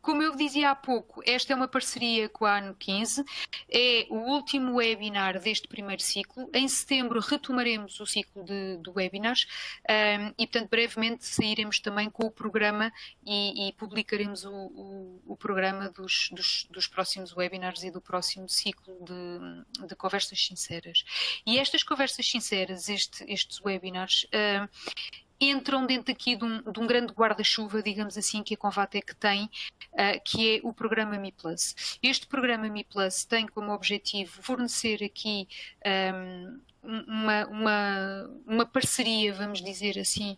Como eu dizia há pouco, esta é uma parceria com a ANO 15, é o último webinar deste primeiro ciclo. Em setembro retomaremos o ciclo de webinars e, portanto, brevemente sairemos também com o programa e publicaremos o programa dos próximos webinars e do próximo ciclo de conversas sinceras. E estas conversas sinceras, estes webinars, entram dentro aqui de um grande guarda-chuva, digamos assim, que a Convatec tem, que é o programa Mi Plus. Este programa Mi Plus tem como objetivo fornecer aqui uma parceria, vamos dizer assim,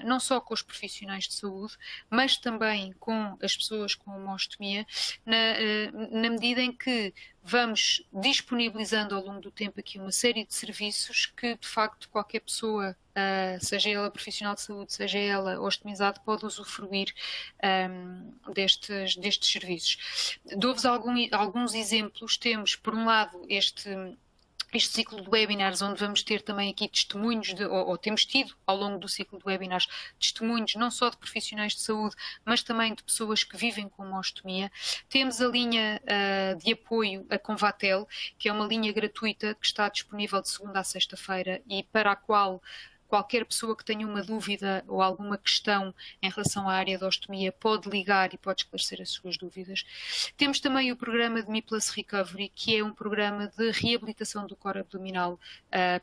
não só com os profissionais de saúde, mas também com as pessoas com homostomia, na medida em que vamos disponibilizando ao longo do tempo aqui uma série de serviços que, de facto, qualquer pessoa, seja ela profissional de saúde, seja ela ostomizado, pode usufruir destes serviços. Dou-vos alguns exemplos. Temos, por um lado, este ciclo de webinars, onde vamos ter também aqui testemunhos, ou temos tido ao longo do ciclo de webinars, testemunhos não só de profissionais de saúde, mas também de pessoas que vivem com homostomia. Temos a linha de apoio, a Convatel, que é uma linha gratuita que está disponível de segunda a sexta-feira e para a qual qualquer pessoa que tenha uma dúvida ou alguma questão em relação à área da ostomia pode ligar e pode esclarecer as suas dúvidas. Temos também o programa de Mi Plus Recovery, que é um programa de reabilitação do core abdominal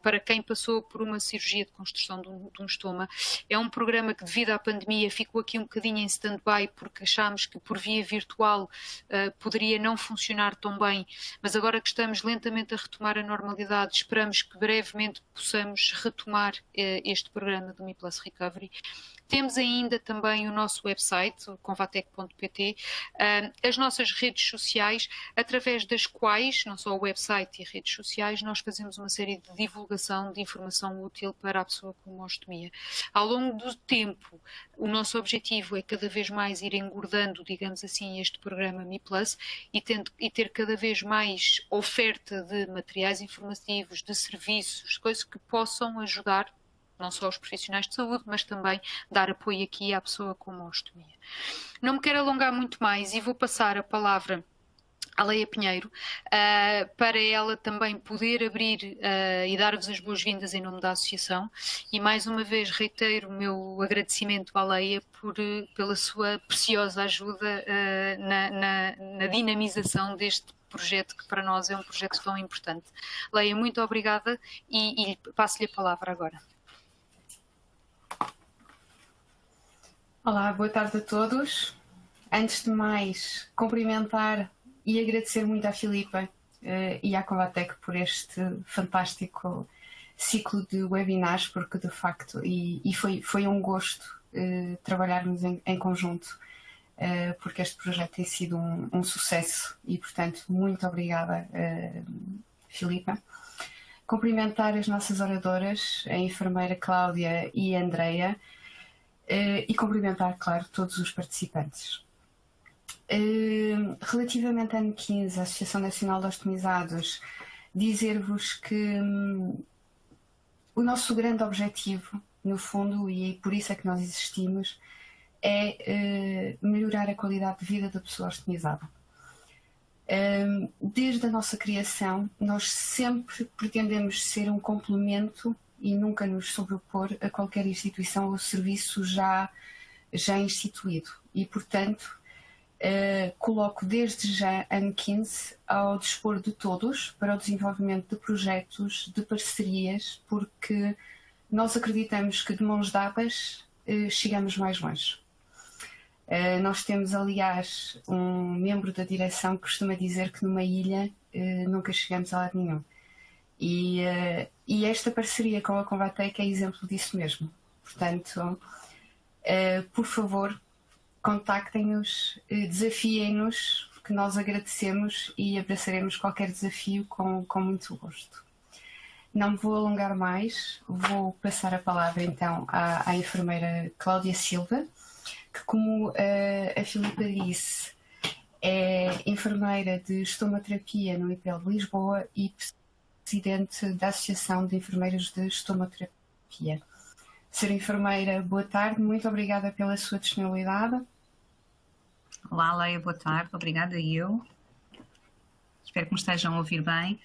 para quem passou por uma cirurgia de construção de um estoma. É um programa que, devido à pandemia, ficou aqui um bocadinho em stand-by porque achámos que por via virtual poderia não funcionar tão bem, mas agora que estamos lentamente a retomar a normalidade, esperamos que brevemente possamos retomar este programa do Mi Plus Recovery. Temos ainda também o nosso website, convatec.pt, as nossas redes sociais, através das quais, não só o website e redes sociais, nós fazemos uma série de divulgação de informação útil para a pessoa com homostomia. Ao longo do tempo, o nosso objetivo é cada vez mais ir engordando, digamos assim, este programa Mi Plus e ter cada vez mais oferta de materiais informativos, de serviços, coisas que possam ajudar não só os profissionais de saúde, mas também dar apoio aqui à pessoa com homostomia. Não me quero alongar muito mais e vou passar a palavra à Leia Pinheiro, para ela também poder abrir e dar-vos as boas-vindas em nome da Associação e mais uma vez reitero o meu agradecimento à Leia pela sua preciosa ajuda na dinamização deste projeto que para nós é um projeto tão importante. Leia, muito obrigada e passo-lhe a palavra agora. Olá, boa tarde a todos. Antes de mais, cumprimentar e agradecer muito à Filipa e à Convatec por este fantástico ciclo de webinars, porque de facto, foi um gosto trabalharmos em conjunto, porque este projeto tem sido um sucesso e, portanto, muito obrigada, Filipa. Cumprimentar as nossas oradoras, a enfermeira Cláudia e a Andreia, e cumprimentar, claro, todos os participantes. Relativamente à ano 15, a Associação Nacional de Ostomizados, dizer-vos que o nosso grande objetivo, no fundo, e por isso é que nós existimos, é melhorar a qualidade de vida da pessoa ostomizada. Desde a nossa criação, nós sempre pretendemos ser um complemento e nunca nos sobrepor a qualquer instituição ou serviço já instituído. E, portanto, coloco desde já ano 15 ao dispor de todos para o desenvolvimento de projetos, de parcerias, porque nós acreditamos que de mãos dadas chegamos mais longe. Nós temos, aliás, um membro da direção que costuma dizer que numa ilha nunca chegamos a lado nenhum. E esta parceria com a Convatec é exemplo disso mesmo. Portanto, por favor, contactem-nos, desafiem-nos, que nós agradecemos e abraçaremos qualquer desafio com muito gosto. Não me vou alongar mais, vou passar a palavra então à enfermeira Cláudia Silva, que, como a Filipa disse, é enfermeira de estomaterapia no IPL de Lisboa e presidente da Associação de Enfermeiros de Estomaterapia. Senhora enfermeira, boa tarde, muito obrigada pela sua disponibilidade. Olá, Leia, boa tarde. Obrigada, eu. Espero que me estejam a ouvir bem.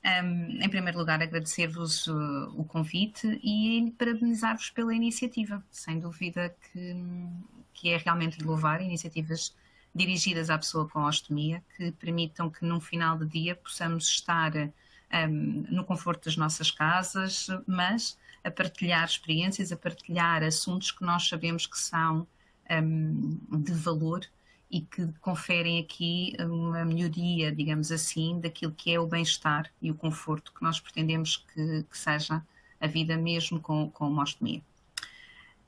Em primeiro lugar, agradecer-vos o convite e parabenizar-vos pela iniciativa. Sem dúvida que é realmente de louvar iniciativas dirigidas à pessoa com ostomia, que permitam que num final de dia possamos estar no conforto das nossas casas, mas a partilhar experiências, a partilhar assuntos que nós sabemos que são de valor e que conferem aqui uma melhoria, digamos assim, daquilo que é o bem-estar e o conforto que nós pretendemos que seja a vida mesmo com uma ostomia.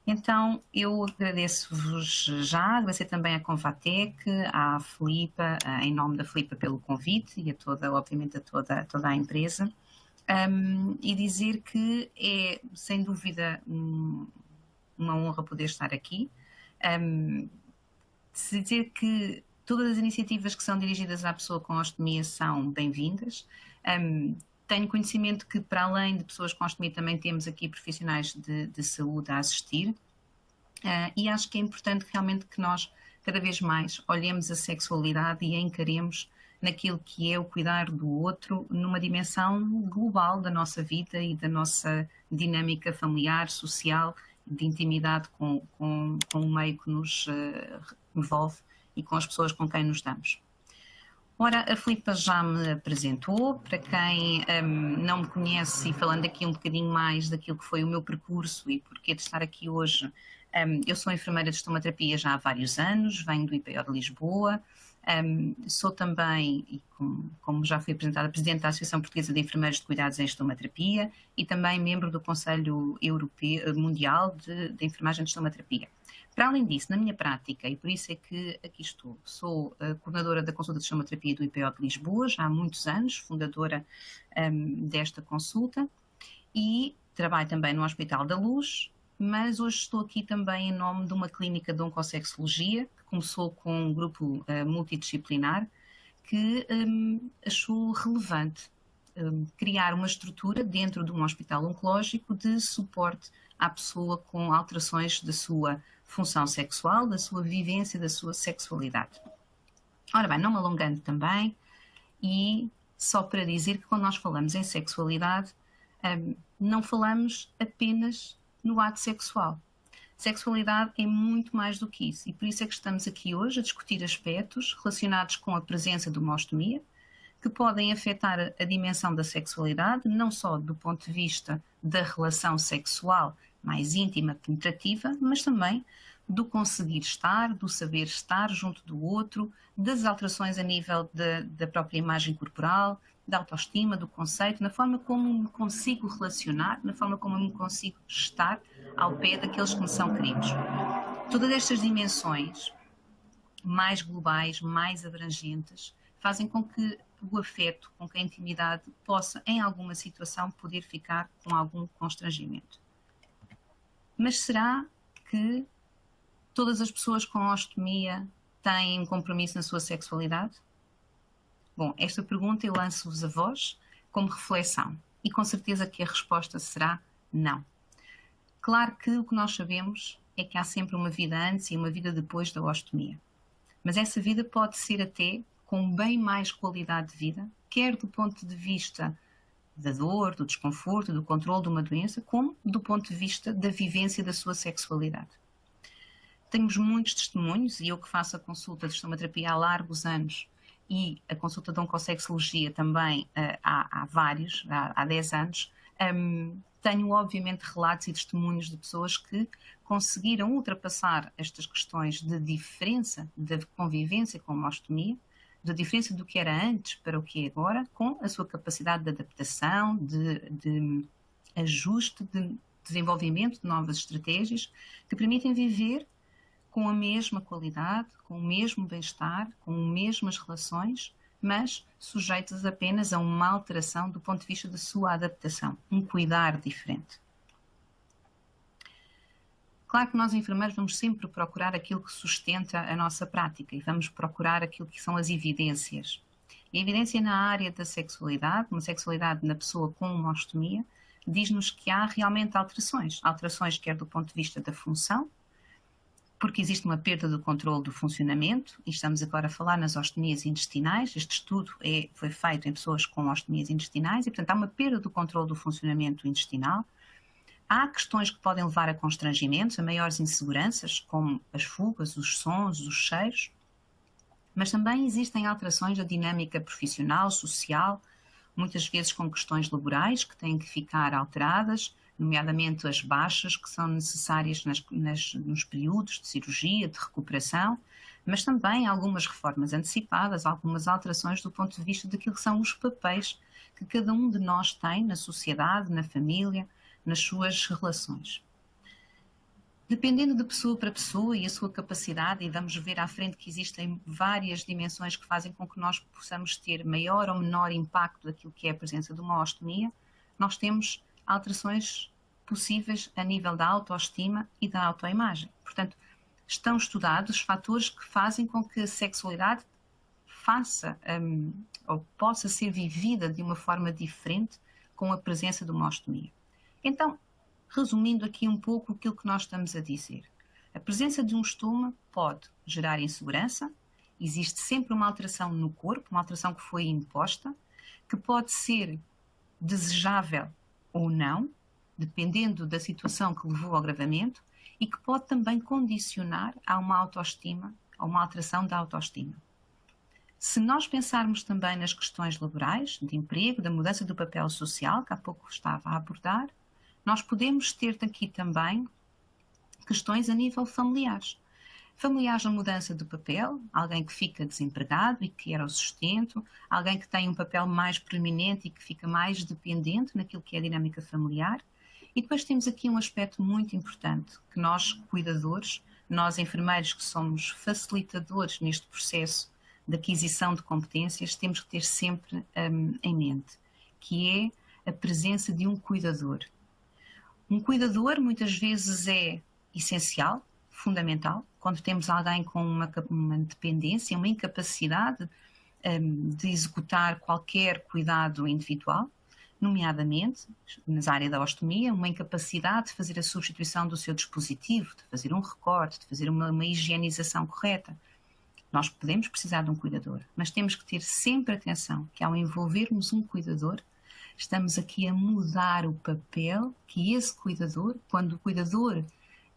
Então, eu agradeço-vos já, agradecer também à Convatec, à Filipa, em nome da Filipa pelo convite e a toda, obviamente, a toda a empresa, e dizer que é, sem dúvida, uma honra poder estar aqui. Dizer que todas as iniciativas que são dirigidas à pessoa com ostomia são bem-vindas. Tenho conhecimento que, para além de pessoas com ostomia, também temos aqui profissionais de saúde a assistir, e acho que é importante realmente que nós, cada vez mais, olhemos a sexualidade e a encaremos naquilo que é o cuidar do outro numa dimensão global da nossa vida e da nossa dinâmica familiar, social, de intimidade com o meio que nos envolve e com as pessoas com quem nos damos. Ora, a Filipa já me apresentou. Para quem não me conhece, e falando aqui um bocadinho mais daquilo que foi o meu percurso e porquê de estar aqui hoje, eu sou enfermeira de estomaterapia já há vários anos, venho do IPO de Lisboa, sou também, e como já fui apresentada, presidente da Associação Portuguesa de Enfermeiros de Cuidados em Estomaterapia e também membro do Conselho Europeu, Mundial de Enfermagem de Estomaterapia. Para além disso, na minha prática, e por isso é que aqui estou, sou a coordenadora da consulta de estomaterapia do IPO de Lisboa, já há muitos anos, fundadora desta consulta, e trabalho também no Hospital da Luz, mas hoje estou aqui também em nome de uma clínica de oncosexologia, que começou com um grupo multidisciplinar, que achou relevante criar uma estrutura dentro de um hospital oncológico de suporte à pessoa com alterações da sua função sexual, da sua vivência, da sua sexualidade. Ora bem, não me alongando também, e só para dizer que quando nós falamos em sexualidade, não falamos apenas no ato sexual. Sexualidade é muito mais do que isso, e por isso é que estamos aqui hoje a discutir aspectos relacionados com a presença de uma ostomia, que podem afetar a dimensão da sexualidade, não só do ponto de vista da relação sexual mais íntima, penetrativa, mas também do conseguir estar, do saber estar junto do outro, das alterações a nível da própria imagem corporal, da autoestima, do conceito, na forma como me consigo relacionar, na forma como me consigo estar ao pé daqueles que me são queridos. Todas estas dimensões mais globais, mais abrangentes, fazem com que o afeto, com que a intimidade possa, em alguma situação, poder ficar com algum constrangimento. Mas será que todas as pessoas com ostomia têm um compromisso na sua sexualidade? Bom, esta pergunta eu lanço-vos a vós como reflexão e com certeza que a resposta será não. Claro que o que nós sabemos é que há sempre uma vida antes e uma vida depois da ostomia. Mas essa vida pode ser até com bem mais qualidade de vida, quer do ponto de vista da dor, do desconforto, do controle de uma doença, como do ponto de vista da vivência da sua sexualidade. Temos muitos testemunhos, e eu que faço a consulta de estomaterapia há largos anos e a consulta de oncosexologia também há 10 anos, tenho obviamente relatos e testemunhos de pessoas que conseguiram ultrapassar estas questões de diferença da convivência com uma ostomia, da diferença do que era antes para o que é agora, com a sua capacidade de adaptação, de ajuste, de desenvolvimento de novas estratégias que permitem viver com a mesma qualidade, com o mesmo bem-estar, com as mesmas relações, mas sujeitas apenas a uma alteração do ponto de vista da sua adaptação, um cuidar diferente. Claro que nós enfermeiros vamos sempre procurar aquilo que sustenta a nossa prática e vamos procurar aquilo que são as evidências. E a evidência na área da sexualidade, uma sexualidade na pessoa com uma ostomia, diz-nos que há realmente alterações quer do ponto de vista da função, porque existe uma perda do controle do funcionamento, e estamos agora a falar nas ostomias intestinais. Este estudo foi feito em pessoas com ostomias intestinais e, portanto, há uma perda do controle do funcionamento intestinal. Há questões que podem levar a constrangimentos, a maiores inseguranças, como as fugas, os sons, os cheiros, mas também existem alterações da dinâmica profissional, social, muitas vezes com questões laborais que têm que ficar alteradas, nomeadamente as baixas que são necessárias nos períodos de cirurgia, de recuperação, mas também algumas reformas antecipadas, algumas alterações do ponto de vista daquilo que são os papéis que cada um de nós tem na sociedade, na família, nas suas relações. Dependendo de pessoa para pessoa e a sua capacidade, e vamos ver à frente que existem várias dimensões que fazem com que nós possamos ter maior ou menor impacto daquilo que é a presença de uma ostomia, nós temos alterações possíveis a nível da autoestima e da autoimagem. Portanto, estão estudados fatores que fazem com que a sexualidade ou possa ser vivida de uma forma diferente com a presença de uma ostomia. Então, resumindo aqui um pouco aquilo que nós estamos a dizer. A presença de um estoma pode gerar insegurança, existe sempre uma alteração no corpo, uma alteração que foi imposta, que pode ser desejável ou não, dependendo da situação que levou ao agravamento, e que pode também condicionar a uma autoestima, a uma alteração da autoestima. Se nós pensarmos também nas questões laborais, de emprego, da mudança do papel social, que há pouco estava a abordar, nós podemos ter aqui também questões a nível familiares. Familiares na mudança do papel, alguém que fica desempregado e que quer o sustento, alguém que tem um papel mais proeminente e que fica mais dependente naquilo que é a dinâmica familiar. E depois temos aqui um aspecto muito importante, que nós, cuidadores, nós enfermeiros que somos facilitadores neste processo de aquisição de competências, temos que ter sempre em mente, que é a presença de um cuidador. Um cuidador muitas vezes é essencial, fundamental, quando temos alguém com uma dependência, uma incapacidade de executar qualquer cuidado individual, nomeadamente, na área da ostomia, uma incapacidade de fazer a substituição do seu dispositivo, de fazer um recorte, de fazer uma higienização correta. Nós podemos precisar de um cuidador, mas temos que ter sempre atenção que ao envolvermos um cuidador, estamos aqui a mudar o papel que esse cuidador, quando o cuidador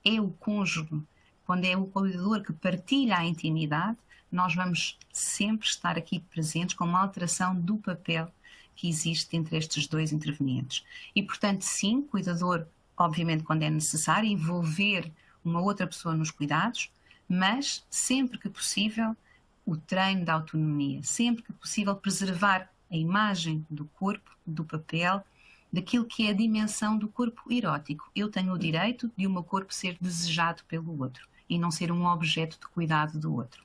é o cônjuge, quando é o cuidador que partilha a intimidade, nós vamos sempre estar aqui presentes com uma alteração do papel que existe entre estes dois intervenientes. E, portanto, sim, cuidador, obviamente, quando é necessário, envolver uma outra pessoa nos cuidados, mas sempre que possível, o treino da autonomia, sempre que possível, preservar a imagem do corpo, do papel, daquilo que é a dimensão do corpo erótico. Eu tenho o direito de o meu corpo ser desejado pelo outro e não ser um objeto de cuidado do outro.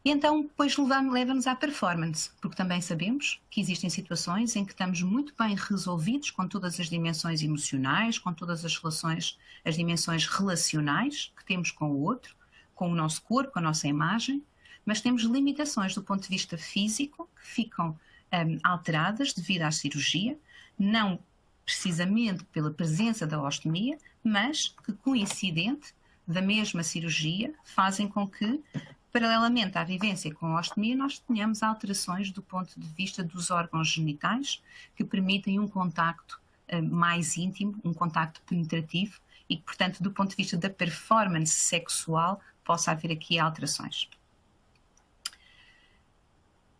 E então, depois leva-nos à performance, porque também sabemos que existem situações em que estamos muito bem resolvidos com todas as dimensões emocionais, com todas as relações, as dimensões relacionais que temos com o outro, com o nosso corpo, com a nossa imagem, mas temos limitações do ponto de vista físico que ficam alteradas devido à cirurgia, não precisamente pela presença da ostomia, mas que, coincidente da mesma cirurgia, fazem com que, paralelamente à vivência com a ostomia, nós tenhamos alterações do ponto de vista dos órgãos genitais que permitem um contacto mais íntimo, um contacto penetrativo e que, portanto, do ponto de vista da performance sexual, possa haver aqui alterações.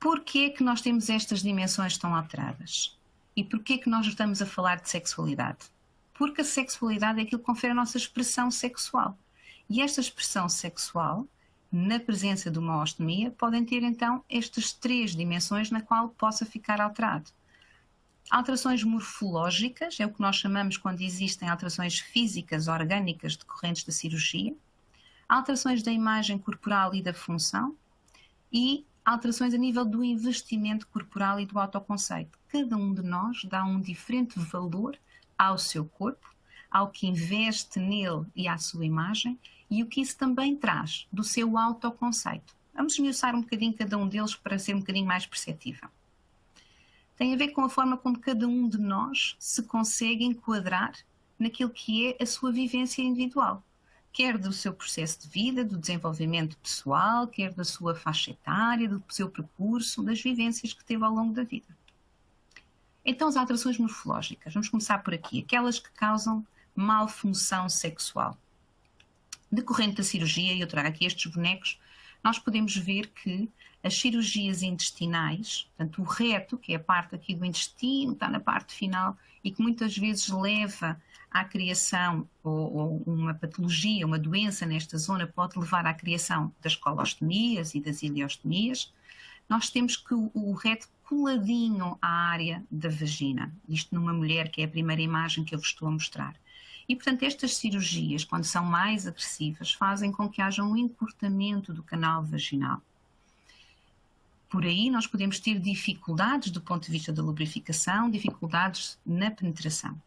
Porquê é que nós temos estas dimensões tão alteradas? E porquê é que nós estamos a falar de sexualidade? Porque a sexualidade é aquilo que confere a nossa expressão sexual. E esta expressão sexual, na presença de uma ostomia, podem ter então estas três dimensões na qual possa ficar alterado. Alterações morfológicas, é o que nós chamamos quando existem alterações físicas, orgânicas decorrentes da cirurgia. Alterações da imagem corporal e da função. E alterações a nível do investimento corporal e do autoconceito. Cada um de nós dá um diferente valor ao seu corpo, ao que investe nele e à sua imagem, e o que isso também traz do seu autoconceito. Vamos esmiuçar um bocadinho cada um deles para ser um bocadinho mais perceptível. Tem a ver com a forma como cada um de nós se consegue enquadrar naquilo que é a sua vivência individual. quer do seu processo de vida, do desenvolvimento pessoal, quer da sua faixa etária, do seu percurso, das vivências que teve ao longo da vida. Então, as alterações morfológicas. Vamos começar por aqui. Aquelas que causam malfunção sexual. Decorrente da cirurgia, e eu trago aqui estes bonecos, nós podemos ver que as cirurgias intestinais, portanto o reto, que é a parte aqui do intestino, está na parte final e que muitas vezes leva à criação ou uma patologia, uma doença nesta zona pode levar à criação das colostomias e das ileostomias, nós temos que o reto coladinho à área da vagina, isto numa mulher que é a primeira imagem que eu vos estou a mostrar. E, portanto, estas cirurgias, quando são mais agressivas, fazem com que haja um encurtamento do canal vaginal. Por aí nós podemos ter dificuldades do ponto de vista da lubrificação, dificuldades na penetração.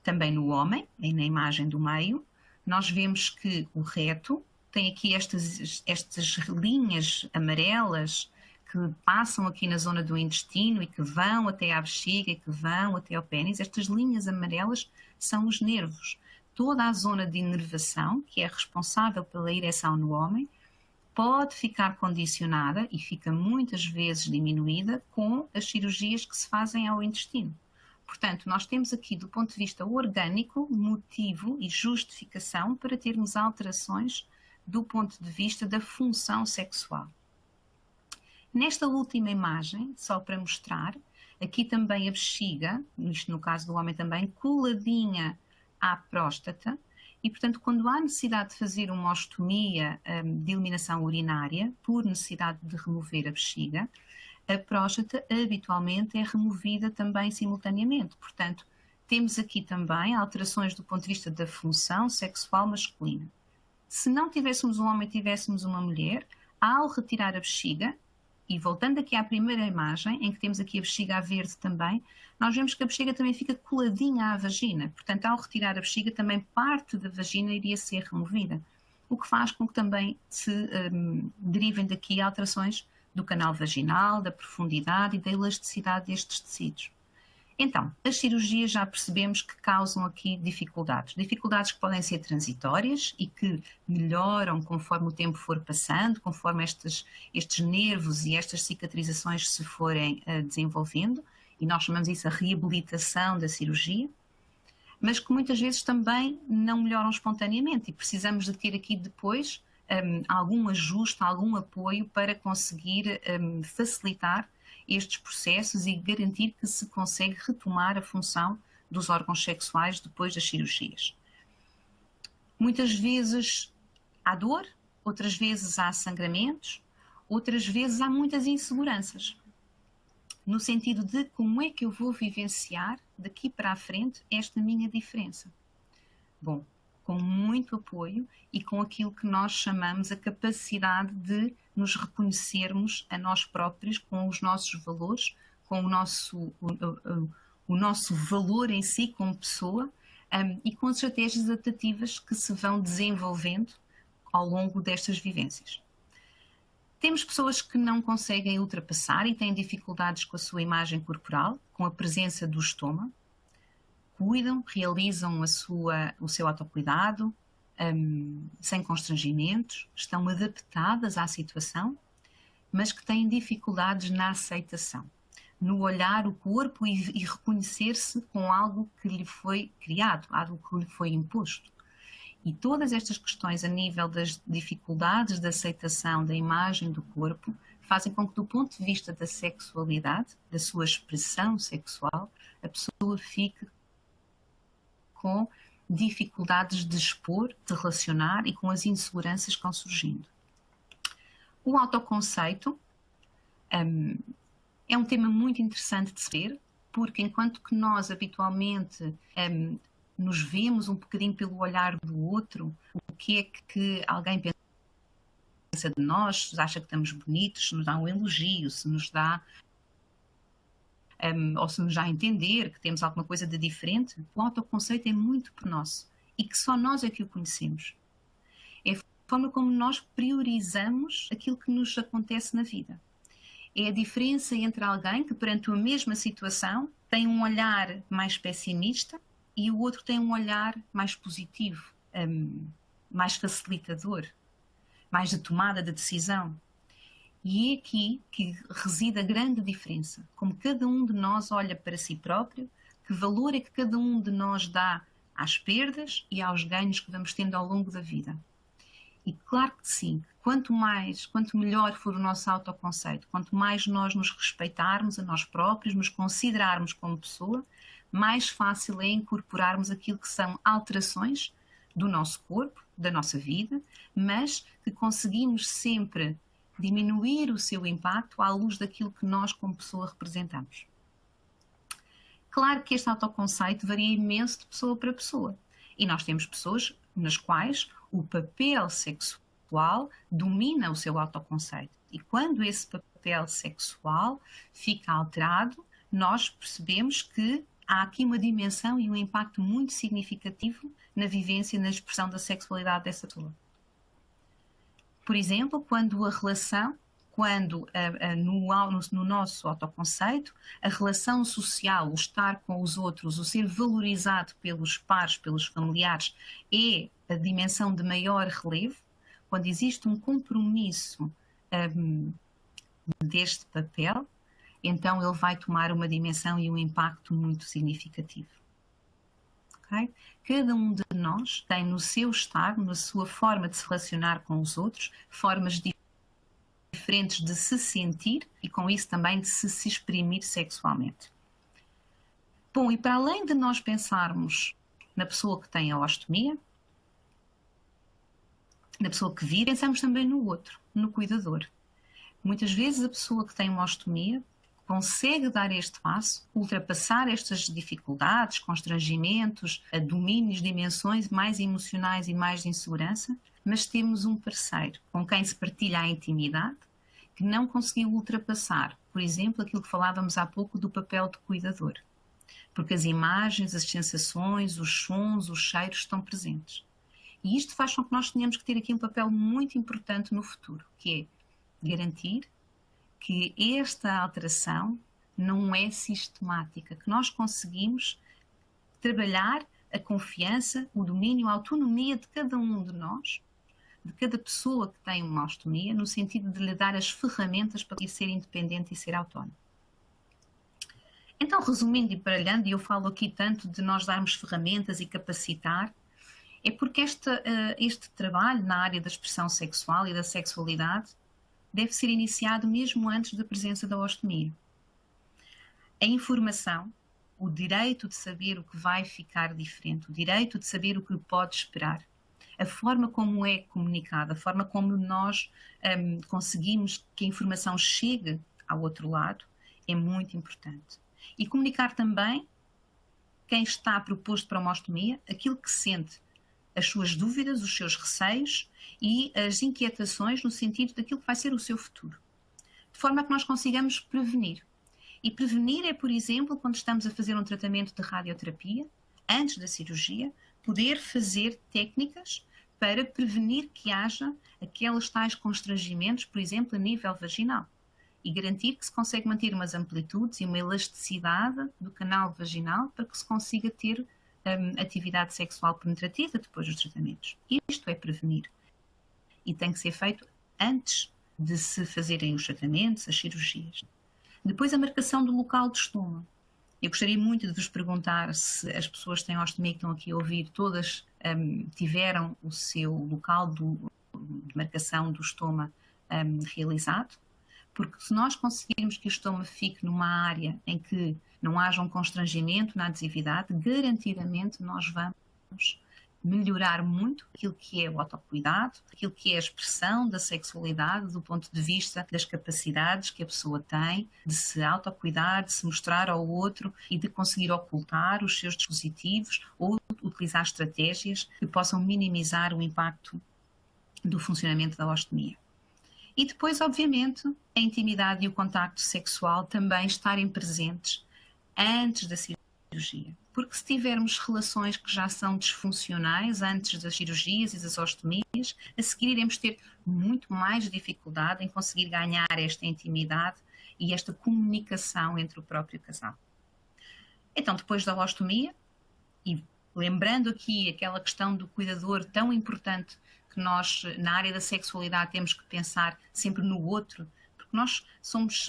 Também no homem, aí na imagem do meio, nós vemos que o reto tem aqui estas linhas amarelas que passam aqui na zona do intestino e que vão até à bexiga e que vão até ao pênis. Estas linhas amarelas são os nervos. Toda a zona de inervação, que é responsável pela ereção no homem, pode ficar condicionada e fica muitas vezes diminuída com as cirurgias que se fazem ao intestino. Portanto, nós temos aqui, do ponto de vista orgânico, motivo e justificação para termos alterações do ponto de vista da função sexual. Nesta última imagem, só para mostrar, aqui também a bexiga, isto no caso do homem também, coladinha à próstata, e portanto quando há necessidade de fazer uma ostomia de eliminação urinária, por necessidade de remover a bexiga, a próstata habitualmente é removida também simultaneamente. Portanto, temos aqui também alterações do ponto de vista da função sexual masculina. Se não tivéssemos um homem e tivéssemos uma mulher, ao retirar a bexiga, e voltando aqui à primeira imagem, em que temos aqui a bexiga a verde também, nós vemos que a bexiga também fica coladinha à vagina. Portanto, ao retirar a bexiga, também parte da vagina iria ser removida, o que faz com que também se derivem daqui alterações do canal vaginal, da profundidade e da elasticidade destes tecidos. Então, as cirurgias já percebemos que causam aqui dificuldades. Dificuldades que podem ser transitórias e que melhoram conforme o tempo for passando, conforme estes nervos e estas cicatrizações se forem desenvolvendo, e nós chamamos isso a reabilitação da cirurgia, mas que muitas vezes também não melhoram espontaneamente e precisamos de ter aqui depois algum ajuste, algum apoio para conseguir facilitar estes processos e garantir que se consegue retomar a função dos órgãos sexuais depois das cirurgias. Muitas vezes há dor, outras vezes há sangramentos, outras vezes há muitas inseguranças, no sentido de como é que eu vou vivenciar daqui para a frente esta minha diferença. Bom, com muito apoio e com aquilo que nós chamamos a capacidade de nos reconhecermos a nós próprios com os nossos valores, com o nosso valor em si como pessoa e com as estratégias adaptativas que se vão desenvolvendo ao longo destas vivências. Temos pessoas que não conseguem ultrapassar e têm dificuldades com a sua imagem corporal, com a presença do estômago, cuidam, realizam o seu autocuidado, sem constrangimentos, estão adaptadas à situação, mas que têm dificuldades na aceitação, no olhar o corpo e reconhecer-se com algo que lhe foi criado, algo que lhe foi imposto. E todas estas questões a nível das dificuldades de aceitação da imagem do corpo fazem com que, do ponto de vista da sexualidade, da sua expressão sexual, a pessoa fique com dificuldades de expor, de relacionar e com as inseguranças que vão surgindo. O autoconceito é um tema muito interessante de se ver, porque enquanto que nós habitualmente nos vemos um bocadinho pelo olhar do outro, o que é que alguém pensa de nós, se acha que estamos bonitos, se nos dá um elogio, se nos dá ou se nos dá a entender que temos alguma coisa de diferente, o autoconceito é muito por nós e que só nós é que o conhecemos. É a forma como nós priorizamos aquilo que nos acontece na vida. É a diferença entre alguém que perante a mesma situação tem um olhar mais pessimista e o outro tem um olhar mais positivo. mais facilitador, mais de tomada de decisão. E é aqui que reside a grande diferença, como cada um de nós olha para si próprio, que valor é que cada um de nós dá às perdas e aos ganhos que vamos tendo ao longo da vida. E claro que sim, quanto melhor for o nosso autoconceito, quanto mais nós nos respeitarmos a nós próprios, nos considerarmos como pessoa, mais fácil é incorporarmos aquilo que são alterações do nosso corpo, da nossa vida, mas que conseguimos sempre diminuir o seu impacto à luz daquilo que nós como pessoa representamos. Claro que este autoconceito varia imenso de pessoa para pessoa. E nós temos pessoas nas quais o papel sexual domina o seu autoconceito. E quando esse papel sexual fica alterado, nós percebemos que há aqui uma dimensão e um impacto muito significativo na vivência e na expressão da sexualidade dessa pessoa. Por exemplo, quando a relação, no nosso autoconceito, a relação social, o estar com os outros, o ser valorizado pelos pares, pelos familiares, é a dimensão de maior relevo, quando existe um compromisso deste papel, então ele vai tomar uma dimensão e um impacto muito significativo. Okay? Cada um de nós tem no seu estado, na sua forma de se relacionar com os outros, formas diferentes de se sentir e com isso também de se exprimir sexualmente. Bom, e para além de nós pensarmos na pessoa que tem a ostomia, na pessoa que vive, pensamos também no outro, no cuidador. Muitas vezes a pessoa que tem uma ostomia consegue dar este passo, ultrapassar estas dificuldades, constrangimentos, domínios, dimensões mais emocionais e mais de insegurança, mas temos um parceiro com quem se partilha a intimidade que não conseguiu ultrapassar, por exemplo, aquilo que falávamos há pouco do papel de cuidador, porque as imagens, as sensações, os sons, os cheiros estão presentes. E isto faz com que nós tenhamos que ter aqui um papel muito importante no futuro, que é garantir que esta alteração não é sistemática, que nós conseguimos trabalhar a confiança, o domínio, a autonomia de cada um de nós, de cada pessoa que tem uma ostomia, no sentido de lhe dar as ferramentas para ser independente e ser autónomo. Então, resumindo e baralhando, e eu falo aqui tanto de nós darmos ferramentas e capacitar, é porque este trabalho na área da expressão sexual e da sexualidade deve ser iniciado mesmo antes da presença da ostomia. A informação, o direito de saber o que vai ficar diferente, o direito de saber o que pode esperar, a forma como é comunicada, a forma como nós conseguimos que a informação chegue ao outro lado, é muito importante. E comunicar também quem está proposto para uma ostomia, aquilo que sente, as suas dúvidas, os seus receios e as inquietações no sentido daquilo que vai ser o seu futuro. De forma a que nós consigamos prevenir. E prevenir é, por exemplo, quando estamos a fazer um tratamento de radioterapia, antes da cirurgia, poder fazer técnicas para prevenir que haja aqueles tais constrangimentos, por exemplo, a nível vaginal. E garantir que se consegue manter umas amplitudes e uma elasticidade do canal vaginal para que se consiga ter atividade sexual penetrativa depois dos tratamentos. Isto é prevenir. E tem que ser feito antes de se fazerem os tratamentos, as cirurgias. Depois a marcação do local de estoma. Eu gostaria muito de vos perguntar se as pessoas que têm ostomia que estão aqui a ouvir, todas tiveram o seu local de marcação do estoma realizado, porque se nós conseguirmos que o estoma fique numa área em que não haja um constrangimento na adesividade, garantidamente nós vamos melhorar muito aquilo que é o autocuidado, aquilo que é a expressão da sexualidade do ponto de vista das capacidades que a pessoa tem de se autocuidar, de se mostrar ao outro e de conseguir ocultar os seus dispositivos ou utilizar estratégias que possam minimizar o impacto do funcionamento da ostomia. E depois, obviamente, a intimidade e o contacto sexual também estarem presentes antes da cirurgia. Porque se tivermos relações que já são disfuncionais antes das cirurgias e das ostomias, a seguir iremos ter muito mais dificuldade em conseguir ganhar esta intimidade e esta comunicação entre o próprio casal. Então, depois da ostomia, e lembrando aqui aquela questão do cuidador tão importante que nós, na área da sexualidade, temos que pensar sempre no outro, porque nós somos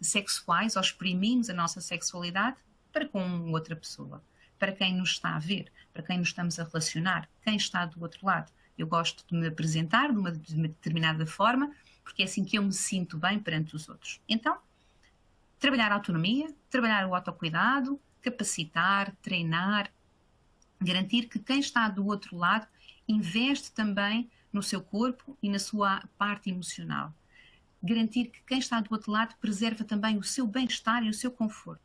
sexuais ou exprimimos a nossa sexualidade para com outra pessoa, para quem nos está a ver, para quem nos estamos a relacionar, quem está do outro lado. Eu gosto de me apresentar de uma determinada forma, porque é assim que eu me sinto bem perante os outros. Então, trabalhar a autonomia, trabalhar o autocuidado, capacitar, treinar, garantir que quem está do outro lado investe também no seu corpo e na sua parte emocional. Garantir que quem está do outro lado preserva também o seu bem-estar e o seu conforto.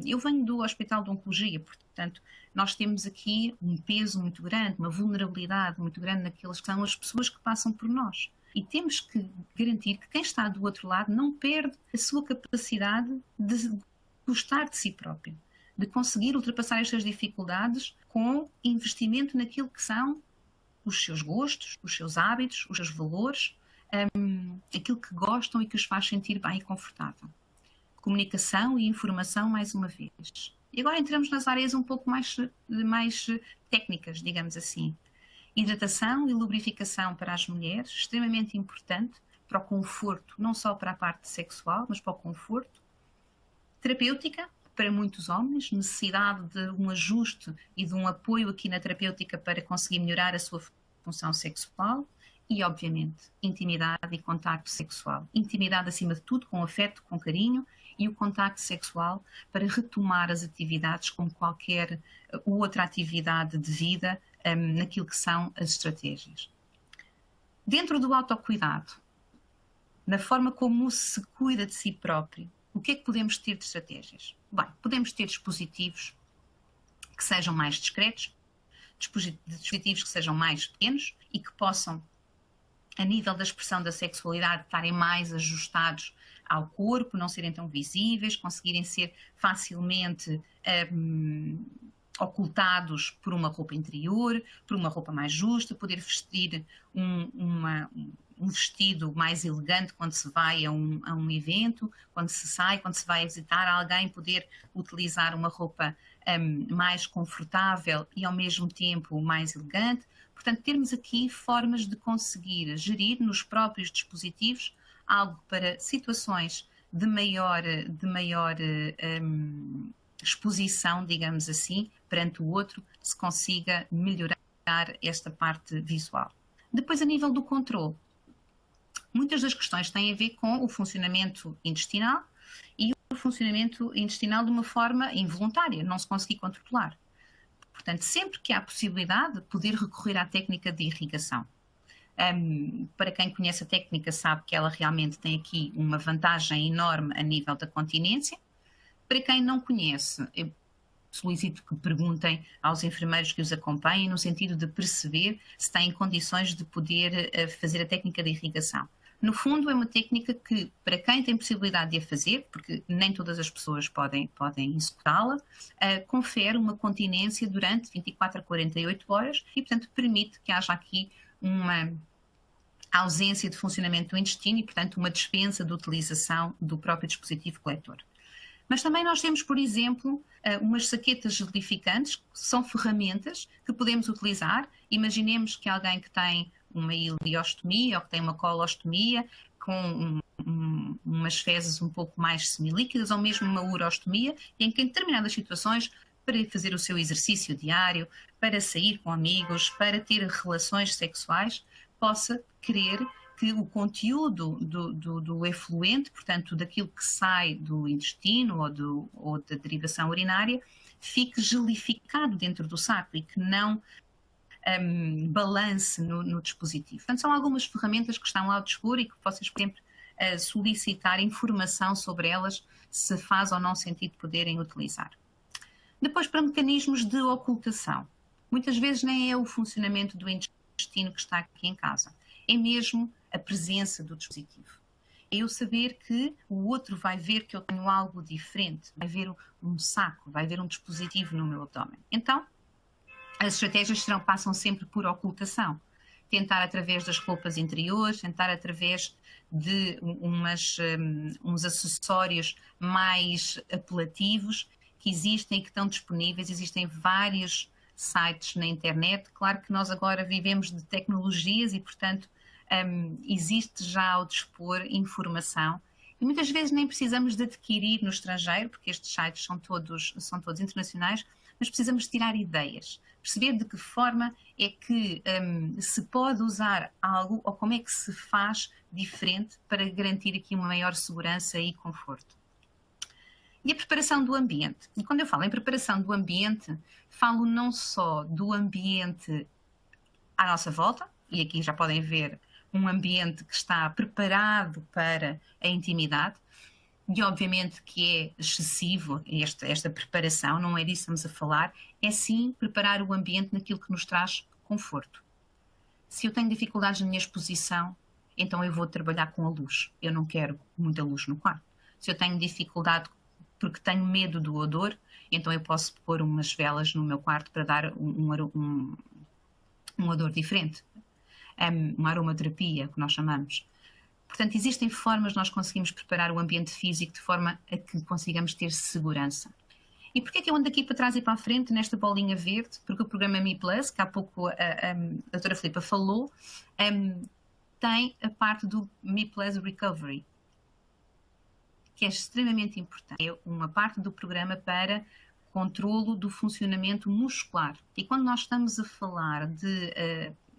Eu venho do Hospital de Oncologia, portanto, nós temos aqui um peso muito grande, uma vulnerabilidade muito grande naquelas que são as pessoas que passam por nós. E temos que garantir que quem está do outro lado não perde a sua capacidade de gostar de si próprio, de conseguir ultrapassar estas dificuldades com investimento naquilo que são os seus gostos, os seus hábitos, os seus valores, aquilo que gostam e que os faz sentir bem e confortável. Comunicação e informação, mais uma vez. E agora entramos nas áreas um pouco mais técnicas, digamos assim. Hidratação e lubrificação para as mulheres, extremamente importante para o conforto, não só para a parte sexual, mas para o conforto. Terapêutica, para muitos homens, necessidade de um ajuste e de um apoio aqui na terapêutica para conseguir melhorar a sua função sexual. E, obviamente, intimidade e contacto sexual. Intimidade, acima de tudo, com afeto, com carinho, e o contacto sexual para retomar as atividades como qualquer outra atividade de vida, naquilo que são as estratégias. Dentro do autocuidado, na forma como se cuida de si próprio, o que é que podemos ter de estratégias? Bem, podemos ter dispositivos que sejam mais discretos, dispositivos que sejam mais pequenos e que possam, a nível da expressão da sexualidade, estarem mais ajustados ao corpo, não serem tão visíveis, conseguirem ser facilmente ocultados por uma roupa interior, por uma roupa mais justa, poder vestir um vestido mais elegante quando se vai a um evento, quando se sai, quando se vai visitar alguém, poder utilizar uma roupa mais confortável e ao mesmo tempo mais elegante. Portanto, termos aqui formas de conseguir gerir nos próprios dispositivos algo para situações de maior exposição, digamos assim, perante o outro, se consiga melhorar esta parte visual. Depois, a nível do controle, muitas das questões têm a ver com o funcionamento intestinal e o funcionamento intestinal de uma forma involuntária, não se conseguir controlar. Portanto, sempre que há possibilidade, poder recorrer à técnica de irrigação. Para quem conhece a técnica sabe que ela realmente tem aqui uma vantagem enorme a nível da continência. Para quem não conhece, eu solicito que perguntem aos enfermeiros que os acompanhem no sentido de perceber se têm condições de poder fazer a técnica de irrigação. No fundo, é uma técnica que, para quem tem possibilidade de a fazer, porque nem todas as pessoas podem executá-la, confere uma continência durante 24 a 48 horas e, portanto, permite que haja aqui uma ausência de funcionamento do intestino e, portanto, uma dispensa de utilização do próprio dispositivo coletor. Mas também nós temos, por exemplo, umas saquetas gelificantes, que são ferramentas que podemos utilizar. Imaginemos que alguém que tem uma ileostomia ou que tem uma colostomia com umas fezes um pouco mais semilíquidas ou mesmo uma urostomia, em que em determinadas situações, para fazer o seu exercício diário, para sair com amigos, para ter relações sexuais, possa querer que o conteúdo do efluente, portanto, daquilo que sai do intestino ou da derivação urinária, fique gelificado dentro do saco e que não balance no dispositivo. Portanto, são algumas ferramentas que estão ao dispor e que vocês podem sempre solicitar informação sobre elas, se faz ou não sentido poderem utilizar. Depois, para mecanismos de ocultação. Muitas vezes nem é o funcionamento do intestino que está aqui em casa, é mesmo a presença do dispositivo. É eu saber que o outro vai ver que eu tenho algo diferente, vai ver um saco, vai ver um dispositivo no meu abdômen. Então, as estratégias passam sempre por ocultação. Tentar através das roupas interiores, tentar através de uns acessórios mais apelativos, que que existem e que estão disponíveis, existem vários sites na internet. Claro que nós agora vivemos de tecnologias e, portanto, existe já ao dispor informação. E muitas vezes nem precisamos de adquirir no estrangeiro, porque estes sites são todos internacionais, mas precisamos tirar ideias, perceber de que forma é que se pode usar algo ou como é que se faz diferente para garantir aqui uma maior segurança e conforto. E a preparação do ambiente. E quando eu falo em preparação do ambiente, falo não só do ambiente à nossa volta, e aqui já podem ver um ambiente que está preparado para a intimidade, e obviamente que é excessivo esta preparação, não é disso que estamos a falar, é sim preparar o ambiente naquilo que nos traz conforto. Se eu tenho dificuldades na minha exposição, então eu vou trabalhar com a luz. Eu não quero muita luz no quarto. Se eu tenho dificuldade porque tenho medo do odor, então eu posso pôr umas velas no meu quarto para dar um odor diferente. Uma aromaterapia, que nós chamamos. Portanto, existem formas de nós conseguirmos preparar o ambiente físico de forma a que consigamos ter segurança. E porquê é que eu ando aqui para trás e para a frente nesta bolinha verde? Porque o programa Me Plus, que há pouco a doutora Filipa falou, tem a parte do Me Plus Recovery, que é extremamente importante. É uma parte do programa para controlo do funcionamento muscular. E quando nós estamos a falar de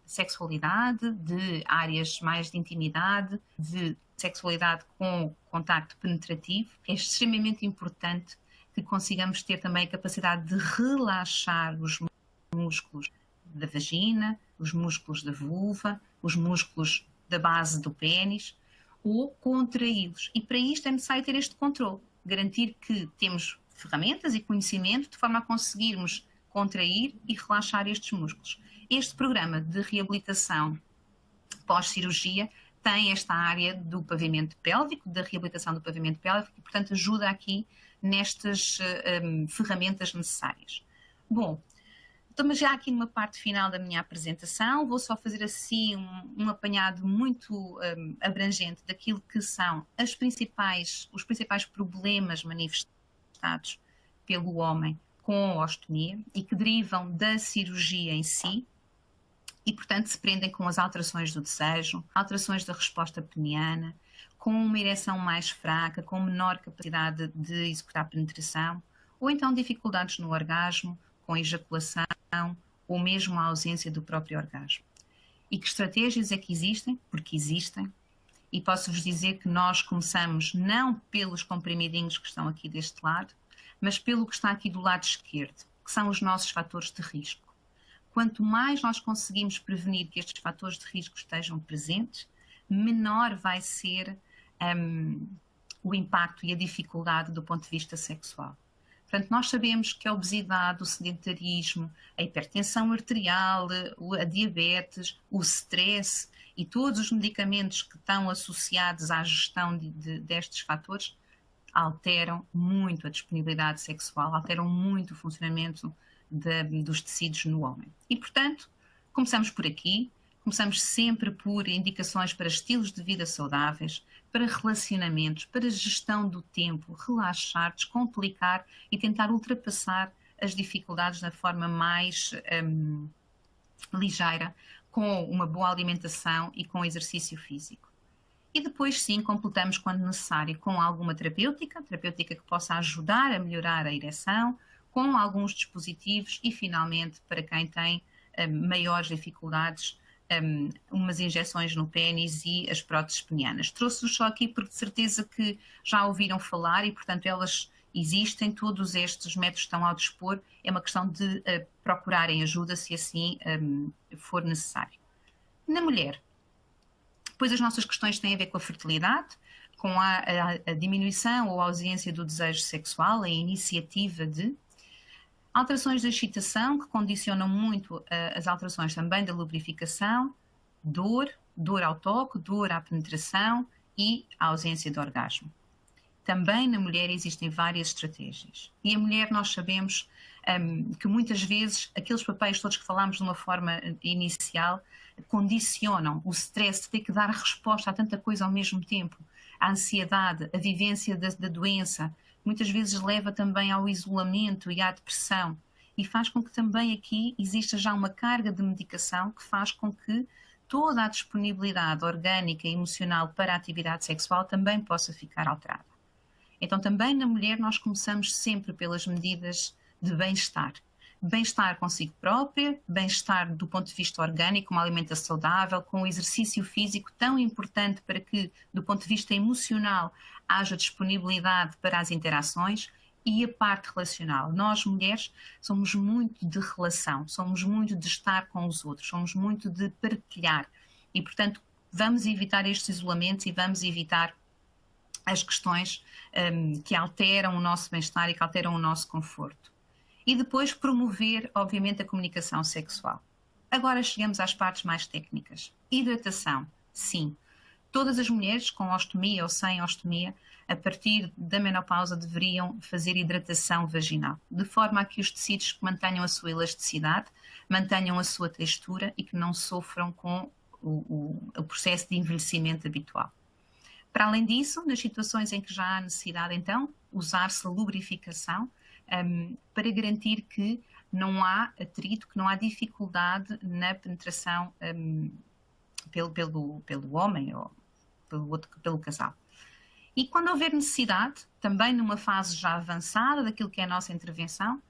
sexualidade, de áreas mais de intimidade, de sexualidade com contacto penetrativo, é extremamente importante que consigamos ter também a capacidade de relaxar os músculos da vagina, os músculos da vulva, os músculos da base do pênis, ou contraí-los. E para isto é necessário ter este controle, garantir que temos ferramentas e conhecimento de forma a conseguirmos contrair e relaxar estes músculos. Este programa de reabilitação pós-cirurgia tem esta área do pavimento pélvico, da reabilitação do pavimento pélvico, e, portanto, ajuda aqui nestas ferramentas necessárias. Bom, estamos já aqui numa parte final da minha apresentação, vou só fazer assim um apanhado muito abrangente daquilo que são os principais problemas manifestados pelo homem com a ostomia e que derivam da cirurgia em si e, portanto, se prendem com as alterações do desejo, alterações da resposta peniana, com uma ereção mais fraca, com menor capacidade de executar a penetração, ou então dificuldades no orgasmo, com ejaculação, ou mesmo a ausência do próprio orgasmo. E que estratégias é que existem? Porque existem. E posso-vos dizer que nós começamos não pelos comprimidinhos que estão aqui deste lado, mas pelo que está aqui do lado esquerdo, que são os nossos fatores de risco. Quanto mais nós conseguimos prevenir que estes fatores de risco estejam presentes, menor vai ser o impacto e a dificuldade do ponto de vista sexual. Portanto, nós sabemos que a obesidade, o sedentarismo, a hipertensão arterial, a diabetes, o stress e todos os medicamentos que estão associados à gestão destes fatores alteram muito a disponibilidade sexual, alteram muito o funcionamento dos tecidos no homem. E, portanto, começamos por aqui, começamos sempre por indicações para estilos de vida saudáveis, para relacionamentos, para gestão do tempo, relaxar, descomplicar e tentar ultrapassar as dificuldades da forma mais ligeira, com uma boa alimentação e com exercício físico. E depois, sim, completamos quando necessário com alguma terapêutica que possa ajudar a melhorar a ereção, com alguns dispositivos e, finalmente, para quem tem maiores dificuldades, umas injeções no pênis e as próteses penianas. Trouxe-vos só aqui porque de certeza que já ouviram falar e, portanto, elas existem, todos estes métodos estão ao dispor, é uma questão de procurarem ajuda se assim for necessário. Na mulher, depois as nossas questões têm a ver com a fertilidade, com a diminuição ou ausência do desejo sexual, a iniciativa de alterações da excitação, que condicionam muito as alterações também da lubrificação, dor ao toque, dor à penetração e a ausência de orgasmo. Também na mulher existem várias estratégias. E a mulher, nós sabemos que muitas vezes aqueles papéis todos que falámos de uma forma inicial condicionam o stress de ter que dar resposta a tanta coisa ao mesmo tempo, a ansiedade, a vivência da doença, muitas vezes leva também ao isolamento e à depressão, e faz com que também aqui exista já uma carga de medicação que faz com que toda a disponibilidade orgânica e emocional para a atividade sexual também possa ficar alterada. Então também na mulher nós começamos sempre pelas medidas de bem-estar. Bem-estar consigo própria, bem-estar do ponto de vista orgânico, uma alimentação saudável, com o exercício físico tão importante para que, do ponto de vista emocional, haja disponibilidade para as interações, e a parte relacional. Nós, mulheres, somos muito de relação, somos muito de estar com os outros, somos muito de partilhar e, portanto, vamos evitar estes isolamentos e vamos evitar as questões que alteram o nosso bem-estar e que alteram o nosso conforto. E depois promover, obviamente, a comunicação sexual. Agora chegamos às partes mais técnicas. Hidratação, sim. Todas as mulheres com ostomia ou sem ostomia, a partir da menopausa, deveriam fazer hidratação vaginal, de forma a que os tecidos mantenham a sua elasticidade, mantenham a sua textura e que não sofram com o processo de envelhecimento habitual. Para além disso, nas situações em que já há necessidade, então, usar-se a lubrificação para garantir que não há atrito, que não há dificuldade na penetração pelo homem ou pelo casal. E quando houver necessidade, também numa fase já avançada daquilo que é a nossa intervenção,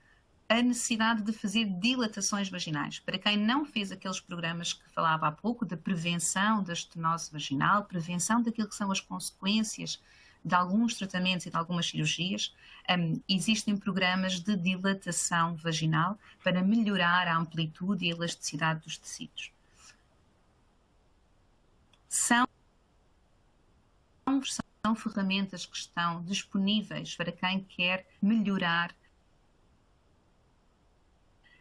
a necessidade de fazer dilatações vaginais. Para quem não fez aqueles programas que falava há pouco, da prevenção da estenose vaginal, prevenção daquilo que são as consequências de alguns tratamentos e de algumas cirurgias, existem programas de dilatação vaginal para melhorar a amplitude e a elasticidade dos tecidos. São ferramentas que estão disponíveis para quem quer melhorar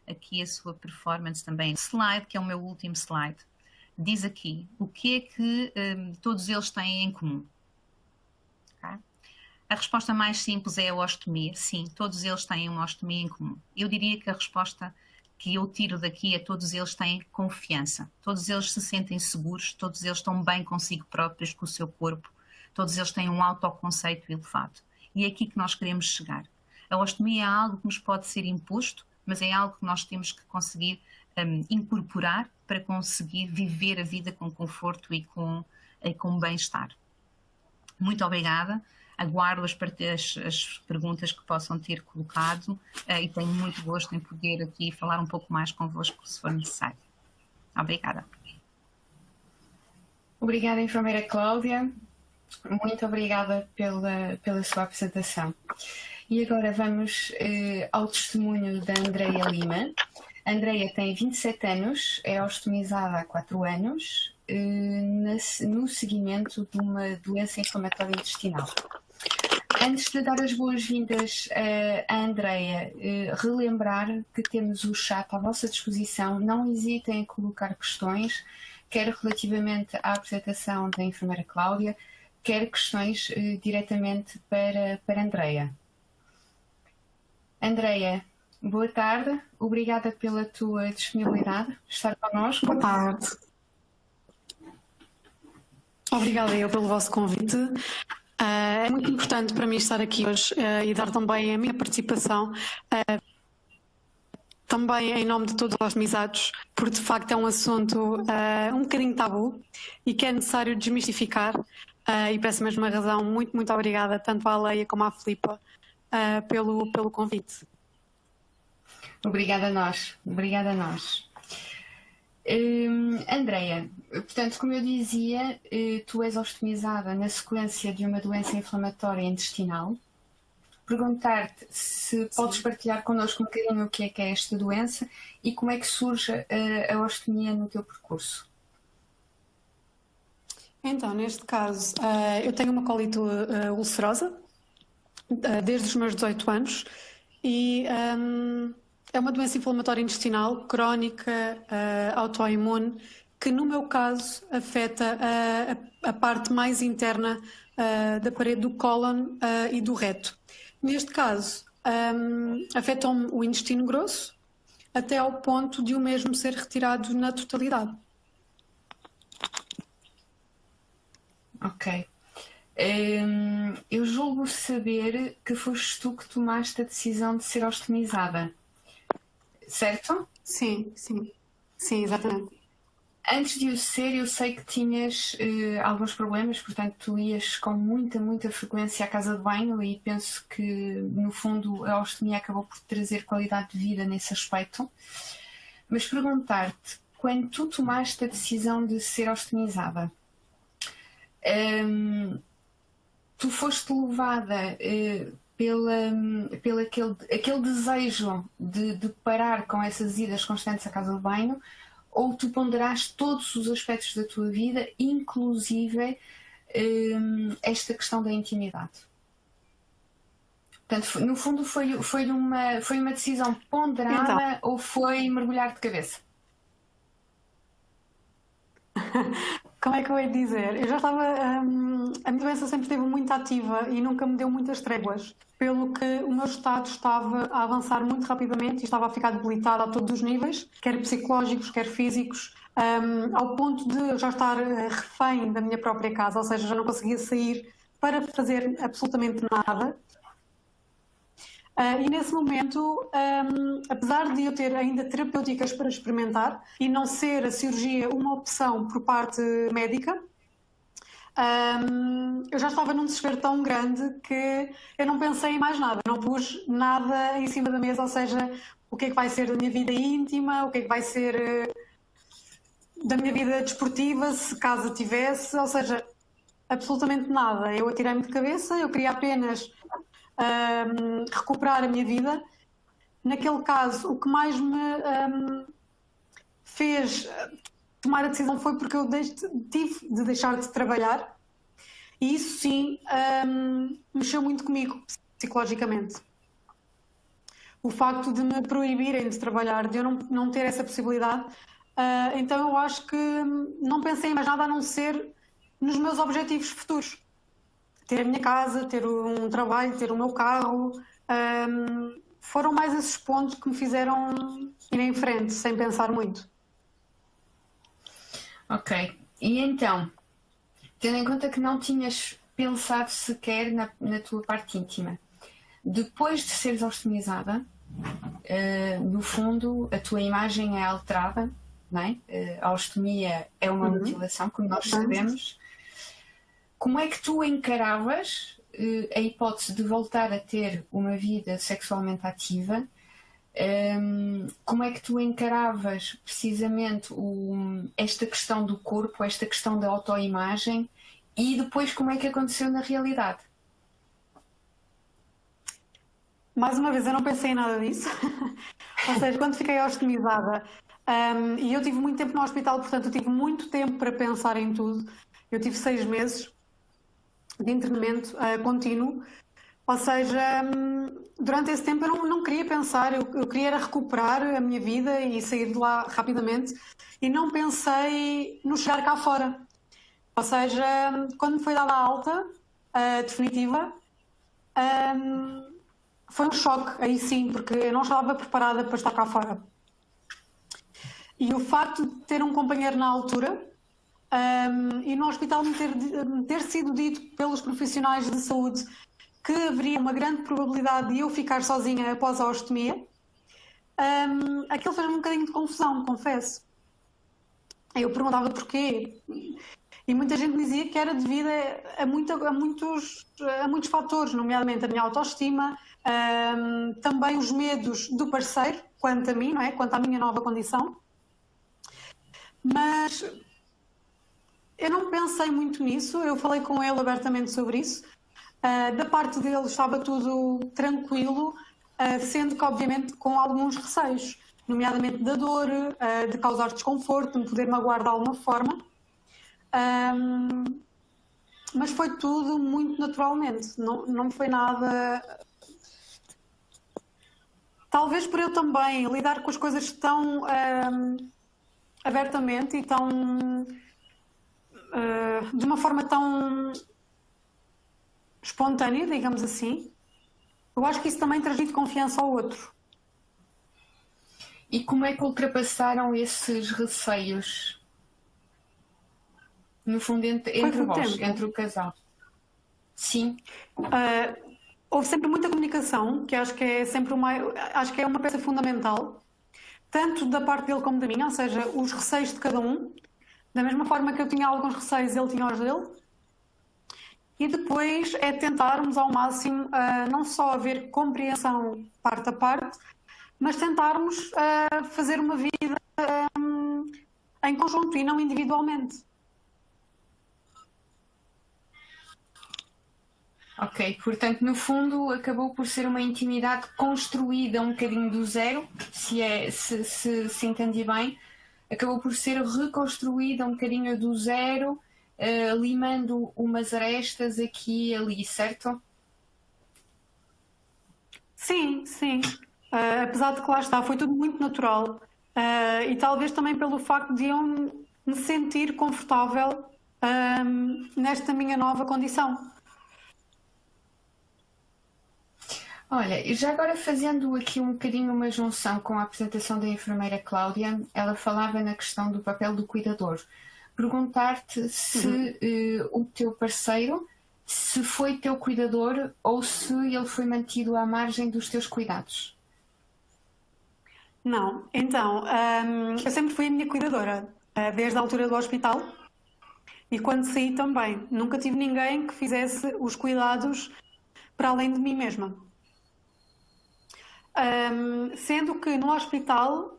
aqui a sua performance também. O slide, que é o meu último slide, diz aqui o que é que todos eles têm em comum. Okay? A resposta mais simples é a ostomia. Sim, todos eles têm uma ostomia em comum. Eu diria que a resposta que eu tiro daqui é todos eles têm confiança, todos eles se sentem seguros, todos eles estão bem consigo próprios, com o seu corpo, todos eles têm um autoconceito elevado. E é aqui que nós queremos chegar. A ostomia é algo que nos pode ser imposto, mas é algo que nós temos que conseguir incorporar para conseguir viver a vida com conforto e com bem-estar. Muito obrigada. Aguardo as perguntas que possam ter colocado e tenho muito gosto em poder aqui falar um pouco mais convosco, se for necessário. Obrigada. Obrigada, enfermeira Cláudia. Muito obrigada pela sua apresentação. E agora vamos ao testemunho da Andreia Lima. A Andreia tem 27 anos, é ostomizada há 4 anos, no seguimento de uma doença inflamatória intestinal. Antes de dar as boas-vindas à Andreia, relembrar que temos o chat à vossa disposição. Não hesitem em colocar questões, quer relativamente à apresentação da enfermeira Cláudia, quer questões diretamente para a Andreia. Andreia, boa tarde, obrigada pela tua disponibilidade de estar connosco. Boa tarde. Obrigada eu pelo vosso convite. É muito importante para mim estar aqui hoje e dar também a minha participação, também em nome de todos os ostomizados, porque de facto é um assunto um bocadinho tabu e que é necessário desmistificar. E por essa mesma razão, muito, muito obrigada tanto à Leia como à Filipa pelo convite. Obrigada a nós, obrigada a nós. Andreia, portanto, como eu dizia, tu és ostomizada na sequência de uma doença inflamatória intestinal. Perguntar-te se podes partilhar connosco um bocadinho o que é esta doença e como é que surge a ostomia no teu percurso. Então, neste caso, eu tenho uma colite ulcerosa desde os meus 18 anos e é uma doença inflamatória intestinal crónica, autoimune, que no meu caso afeta a parte mais interna da parede do cólon e do reto. Neste caso, afetam o intestino grosso até ao ponto de o mesmo ser retirado na totalidade. Ok. Eu julgo saber que foste tu que tomaste a decisão de ser ostomizada, certo? Sim, sim, sim, exatamente. Antes de o ser, eu sei que tinhas alguns problemas, portanto, tu ias com muita frequência à casa de banho e penso que, no fundo, a ostomia acabou por trazer qualidade de vida nesse aspecto. Mas perguntar-te, quando tu tomaste a decisão de ser ostomizada, tu foste levada pelo aquele desejo de parar com essas idas constantes à casa de banho, ou tu ponderaste todos os aspectos da tua vida, inclusive esta questão da intimidade? Portanto, no fundo, foi uma decisão ponderada ou foi mergulhar de cabeça? Como é que eu ia dizer? Eu já estava. A minha doença sempre esteve muito ativa e nunca me deu muitas tréguas, pelo que o meu estado estava a avançar muito rapidamente e estava a ficar debilitada a todos os níveis, quer psicológicos, quer físicos, ao ponto de eu já estar refém da minha própria casa, ou seja, já não conseguia sair para fazer absolutamente nada. E nesse momento, apesar de eu ter ainda terapêuticas para experimentar e não ser a cirurgia uma opção por parte médica, eu já estava num desespero tão grande que eu não pensei em mais nada, não pus nada em cima da mesa, ou seja, o que é que vai ser da minha vida íntima, o que é que vai ser da minha vida desportiva, se caso tivesse, ou seja, absolutamente nada. Eu atirei-me de cabeça, eu queria apenas recuperar a minha vida. Naquele caso, o que mais me fez tomar a decisão foi porque eu tive de deixar de trabalhar, e isso sim mexeu muito comigo psicologicamente. O facto de me proibirem de trabalhar, de eu não ter essa possibilidade, então eu acho que não pensei em mais nada a não ser nos meus objetivos futuros. Ter a minha casa, ter um trabalho, ter o meu carro, foram mais esses pontos que me fizeram ir em frente, sem pensar muito. Ok. E então, tendo em conta que não tinhas pensado sequer na tua parte íntima, depois de seres ostomizada, no fundo, a tua imagem é alterada, não é? A ostomia é uma mutilação, como nós sabemos. Como é que tu encaravas a hipótese de voltar a ter uma vida sexualmente ativa? Como é que tu encaravas precisamente esta questão do corpo, esta questão da autoimagem, e depois como é que aconteceu na realidade? Mais uma vez, eu não pensei em nada disso. Ou seja, quando fiquei ostomizada, e eu tive muito tempo no hospital, portanto eu tive muito tempo para pensar em tudo. Eu tive 6 meses de internamento contínuo, ou seja, durante esse tempo eu não queria pensar, eu queria era recuperar a minha vida e sair de lá rapidamente, e não pensei no chegar cá fora. Ou seja, quando me foi dada a alta definitiva, foi um choque, aí sim, porque eu não estava preparada para estar cá fora. E o facto de ter um companheiro na altura, e no hospital me ter sido dito pelos profissionais de saúde que haveria uma grande probabilidade de eu ficar sozinha após a ostomia, aquilo fez-me um bocadinho de confusão, confesso. Eu perguntava porquê, e muita gente dizia que era devido a muitos fatores, nomeadamente a minha autoestima, também os medos do parceiro quanto a mim, não é? Quanto à minha nova condição. Mas eu não pensei muito nisso, eu falei com ele abertamente sobre isso. Da parte dele estava tudo tranquilo, sendo que obviamente com alguns receios, nomeadamente da dor, de causar desconforto, de me poder magoar de alguma forma. Mas foi tudo muito naturalmente, não foi nada. Talvez por eu também lidar com as coisas tão abertamente e tão de uma forma tão espontânea, digamos assim, eu acho que isso também transmite confiança ao outro. E como é que ultrapassaram esses receios? No fundo, entre vós, entre o casal. Sim, Houve sempre muita comunicação, que acho que é sempre acho que é uma peça fundamental, tanto da parte dele como da minha, ou seja, os receios de cada um. Da mesma forma que eu tinha alguns receios, ele tinha os dele. E depois é tentarmos ao máximo não só haver compreensão parte a parte, mas tentarmos fazer uma vida em conjunto e não individualmente. ok. Portanto, no fundo, acabou por ser uma intimidade construída um bocadinho do zero, se entendi bem. Acabou por ser reconstruída um bocadinho do zero, limando umas arestas aqui e ali, certo? Sim, sim. Apesar de que lá está, foi tudo muito natural. E talvez também pelo facto de eu me sentir confortável nesta minha nova condição. Olha, e já agora fazendo aqui um bocadinho uma junção com a apresentação da enfermeira Cláudia, ela falava na questão do papel do cuidador. Perguntar-te se o teu parceiro, se foi teu cuidador ou se ele foi mantido à margem dos teus cuidados. Não, então, eu sempre fui a minha cuidadora, desde a altura do hospital e quando saí também. Nunca tive ninguém que fizesse os cuidados para além de mim mesma. Sendo que no hospital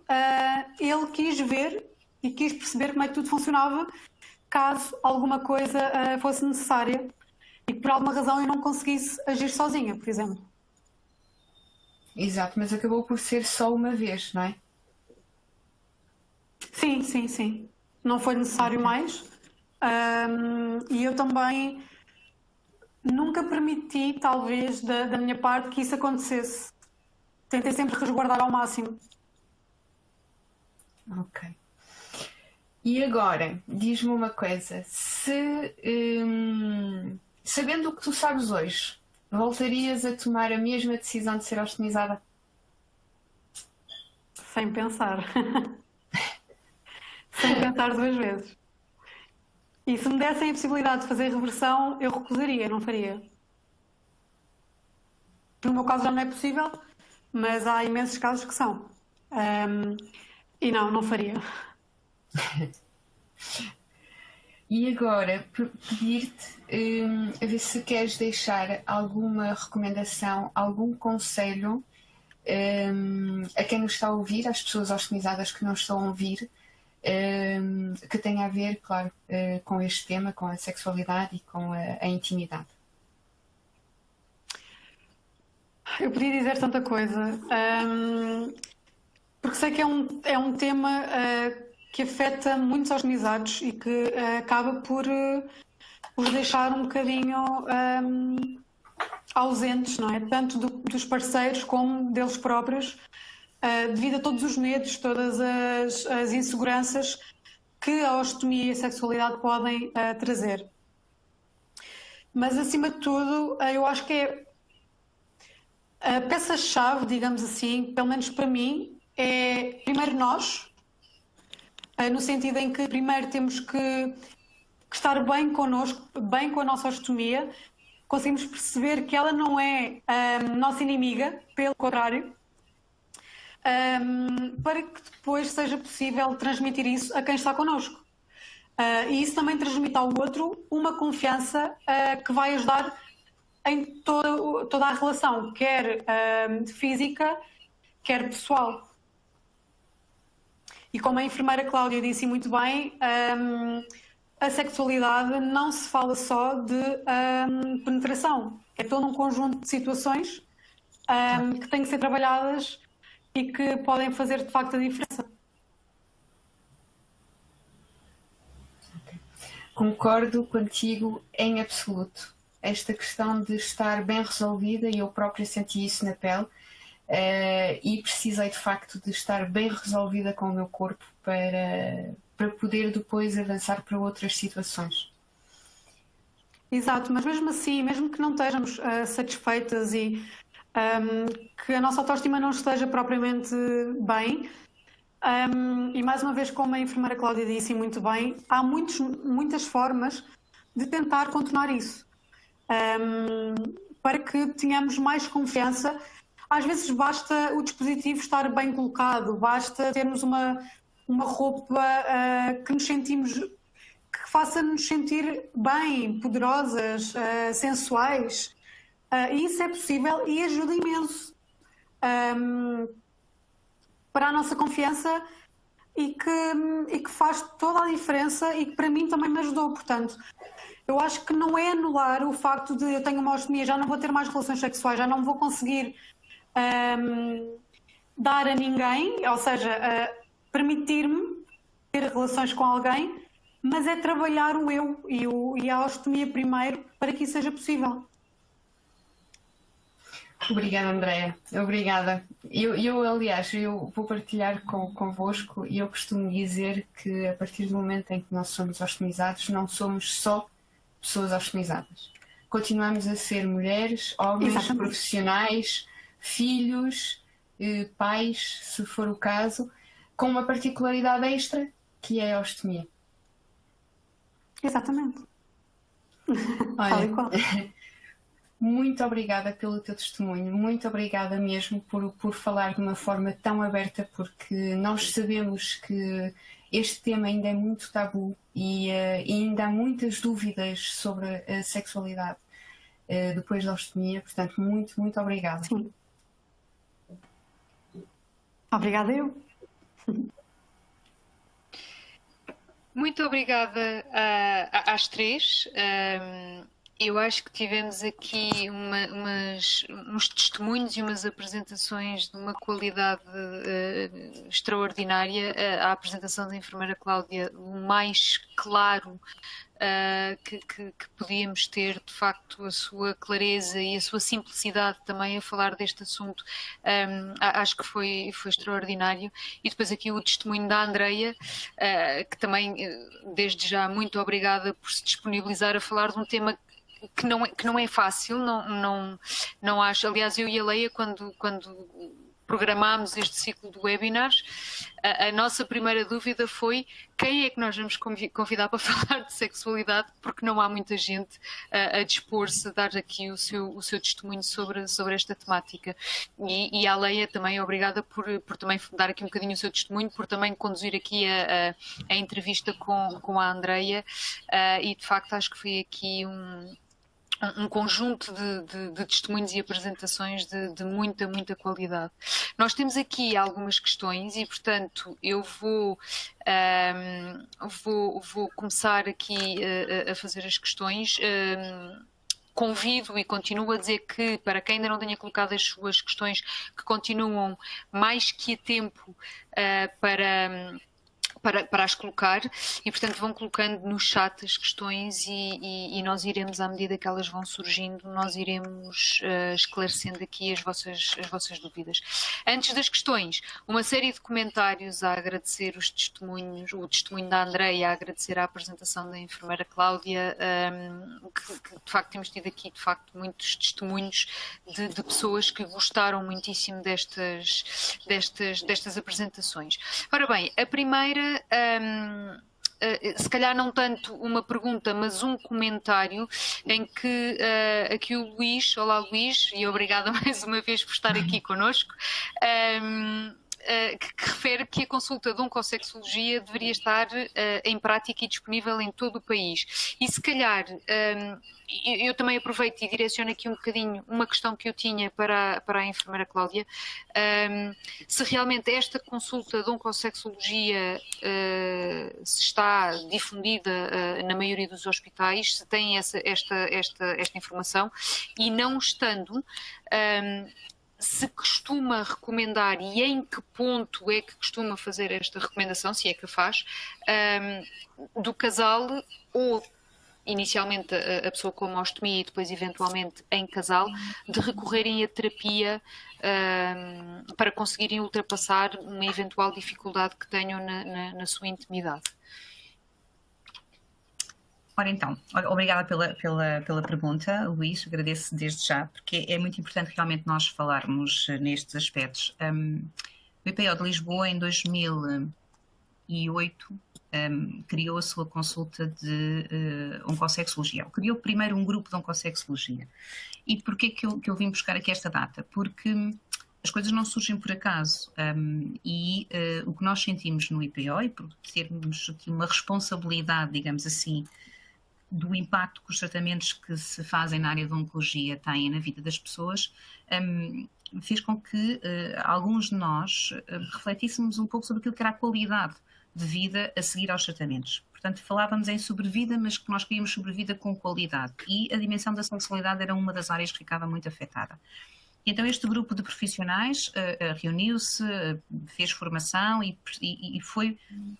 ele quis ver e quis perceber como é que tudo funcionava caso alguma coisa fosse necessária e por alguma razão eu não conseguisse agir sozinha, por exemplo. Exato, mas acabou por ser só uma vez, não é? Sim, sim, sim. Não foi necessário mais. E eu também nunca permiti, talvez, da minha parte, que isso acontecesse. Tentei sempre resguardar ao máximo. Ok. E agora, diz-me uma coisa, sabendo o que tu sabes hoje, voltarias a tomar a mesma decisão de ser ostomizada? Sem pensar. Sem pensar duas vezes. E se me dessem a possibilidade de fazer reversão, eu recusaria, não faria. No meu caso já não é possível, mas há imensos casos que são. E não faria. E agora, pedir-te a ver se queres deixar alguma recomendação, algum conselho a quem nos está a ouvir, às pessoas ostomizadas que não estão a ouvir, que tenha a ver, claro, com este tema, com a sexualidade e com a intimidade. Eu podia dizer tanta coisa, porque sei que é um tema que afeta muitos ostomizados e que acaba por os deixar um bocadinho ausentes, não é? Tanto dos parceiros como deles próprios, devido a todos os medos, todas as inseguranças que a ostomia e a sexualidade podem trazer. Mas, acima de tudo, eu acho que é a peça-chave, digamos assim, pelo menos para mim, é primeiro nós, no sentido em que primeiro temos que estar bem connosco, bem com a nossa ostomia, conseguimos perceber que ela não é nossa inimiga, pelo contrário, para que depois seja possível transmitir isso a quem está connosco. E isso também transmite ao outro uma confiança que vai ajudar em toda a relação, quer física, quer pessoal. E como a enfermeira Cláudia disse muito bem, a sexualidade não se fala só de penetração. É todo um conjunto de situações que têm que ser trabalhadas e que podem fazer de facto a diferença. Concordo contigo em absoluto. Esta questão de estar bem resolvida, e eu própria senti isso na pele, e precisei de facto de estar bem resolvida com o meu corpo para poder depois avançar para outras situações. Exato, mas mesmo assim, mesmo que não estejamos satisfeitas e que a nossa autoestima não esteja propriamente bem, e mais uma vez, como a enfermeira Cláudia disse muito bem, há muitas formas de tentar contornar isso. para que tenhamos mais confiança. Às vezes basta o dispositivo estar bem colocado, basta termos uma roupa que nos sentimos, que faça-nos sentir bem, poderosas, sensuais. E isso é possível e ajuda imenso para a nossa confiança e que faz toda a diferença e que para mim também me ajudou. Portanto, eu acho que não é anular o facto de eu tenho uma ostomia, já não vou ter mais relações sexuais, já não vou conseguir dar a ninguém, ou seja, permitir-me ter relações com alguém, mas é trabalhar o eu e a ostomia primeiro para que isso seja possível. Obrigada, Andreia. Obrigada. Aliás, eu vou partilhar convosco e eu costumo dizer que a partir do momento em que nós somos ostomizados, não somos só pessoas ostomizadas. Continuamos a ser mulheres, homens, Exatamente. profissionais, filhos, pais, se for o caso, com uma particularidade extra, que é a ostomia. Exatamente. Olha, Tal e qual. muito obrigada pelo teu testemunho, muito obrigada mesmo por falar de uma forma tão aberta, porque nós sabemos que este tema ainda é muito tabu e ainda há muitas dúvidas sobre a sexualidade depois da ostomia, portanto, muito, muito obrigada. Sim. Obrigada eu. Muito obrigada às três. Eu acho que tivemos aqui uns testemunhos e umas apresentações de uma qualidade extraordinária. A apresentação da enfermeira Cláudia, o mais claro que podíamos ter, de facto, a sua clareza e a sua simplicidade também a falar deste assunto, acho que foi extraordinário. E depois aqui o testemunho da Andreia, que também, desde já, muito obrigada por se disponibilizar a falar de um tema que não é fácil, não acho. Aliás, eu e a Leia, quando programámos este ciclo de webinars, a nossa primeira dúvida foi quem é que nós vamos convidar para falar de sexualidade, porque não há muita gente a dispor-se a dar aqui o seu testemunho sobre esta temática. E à Leia também, obrigada por também dar aqui um bocadinho o seu testemunho, por também conduzir aqui a entrevista com a Andreia, e de facto acho que foi aqui um conjunto de testemunhos e apresentações de muita, muita qualidade. Nós temos aqui algumas questões e, portanto, eu vou começar aqui a fazer as questões. Convido e continuo a dizer que, para quem ainda não tenha colocado as suas questões, que continuam mais que a tempo para as colocar, e portanto vão colocando no chat as questões e nós iremos, à medida que elas vão surgindo, nós iremos esclarecendo aqui as vossas dúvidas. Antes das questões, uma série de comentários a agradecer os testemunhos, o testemunho da Andreia, a agradecer a apresentação da enfermeira Cláudia, que de facto temos tido aqui de facto muitos testemunhos de pessoas que gostaram muitíssimo destas apresentações. Ora bem, a primeira, se calhar não tanto uma pergunta, mas um comentário em que aqui o Luís, olá Luís, e obrigada mais uma vez por estar aqui connosco, que refere que a consulta de oncossexologia deveria estar em prática e disponível em todo o país. E se calhar, eu também aproveito e direciono aqui um bocadinho uma questão que eu tinha para a enfermeira Cláudia, se realmente esta consulta de oncossexologia se está difundida na maioria dos hospitais, se tem esta informação, e não estando, se costuma recomendar e em que ponto é que costuma fazer esta recomendação, se é que a faz, do casal ou inicialmente a pessoa com uma ostomia e depois eventualmente em casal, de recorrerem à terapia para conseguirem ultrapassar uma eventual dificuldade que tenham na sua intimidade. Ora então, obrigada pela pergunta, Luís, agradeço desde já, porque é muito importante realmente nós falarmos nestes aspectos. O IPO de Lisboa em 2008 criou a sua consulta de oncossexologia. Criou primeiro um grupo de oncossexologia. E porquê que eu vim buscar aqui esta data? Porque as coisas não surgem por acaso, o que nós sentimos no IPO, e por termos aqui uma responsabilidade, digamos assim, do impacto que os tratamentos que se fazem na área da oncologia têm na vida das pessoas, fez com que alguns de nós refletíssemos um pouco sobre aquilo que era a qualidade de vida a seguir aos tratamentos. Portanto, falávamos em sobrevida, mas que nós queríamos sobrevida com qualidade. E a dimensão da sexualidade era uma das áreas que ficava muito afetada. Então este grupo de profissionais reuniu-se, fez formação e foi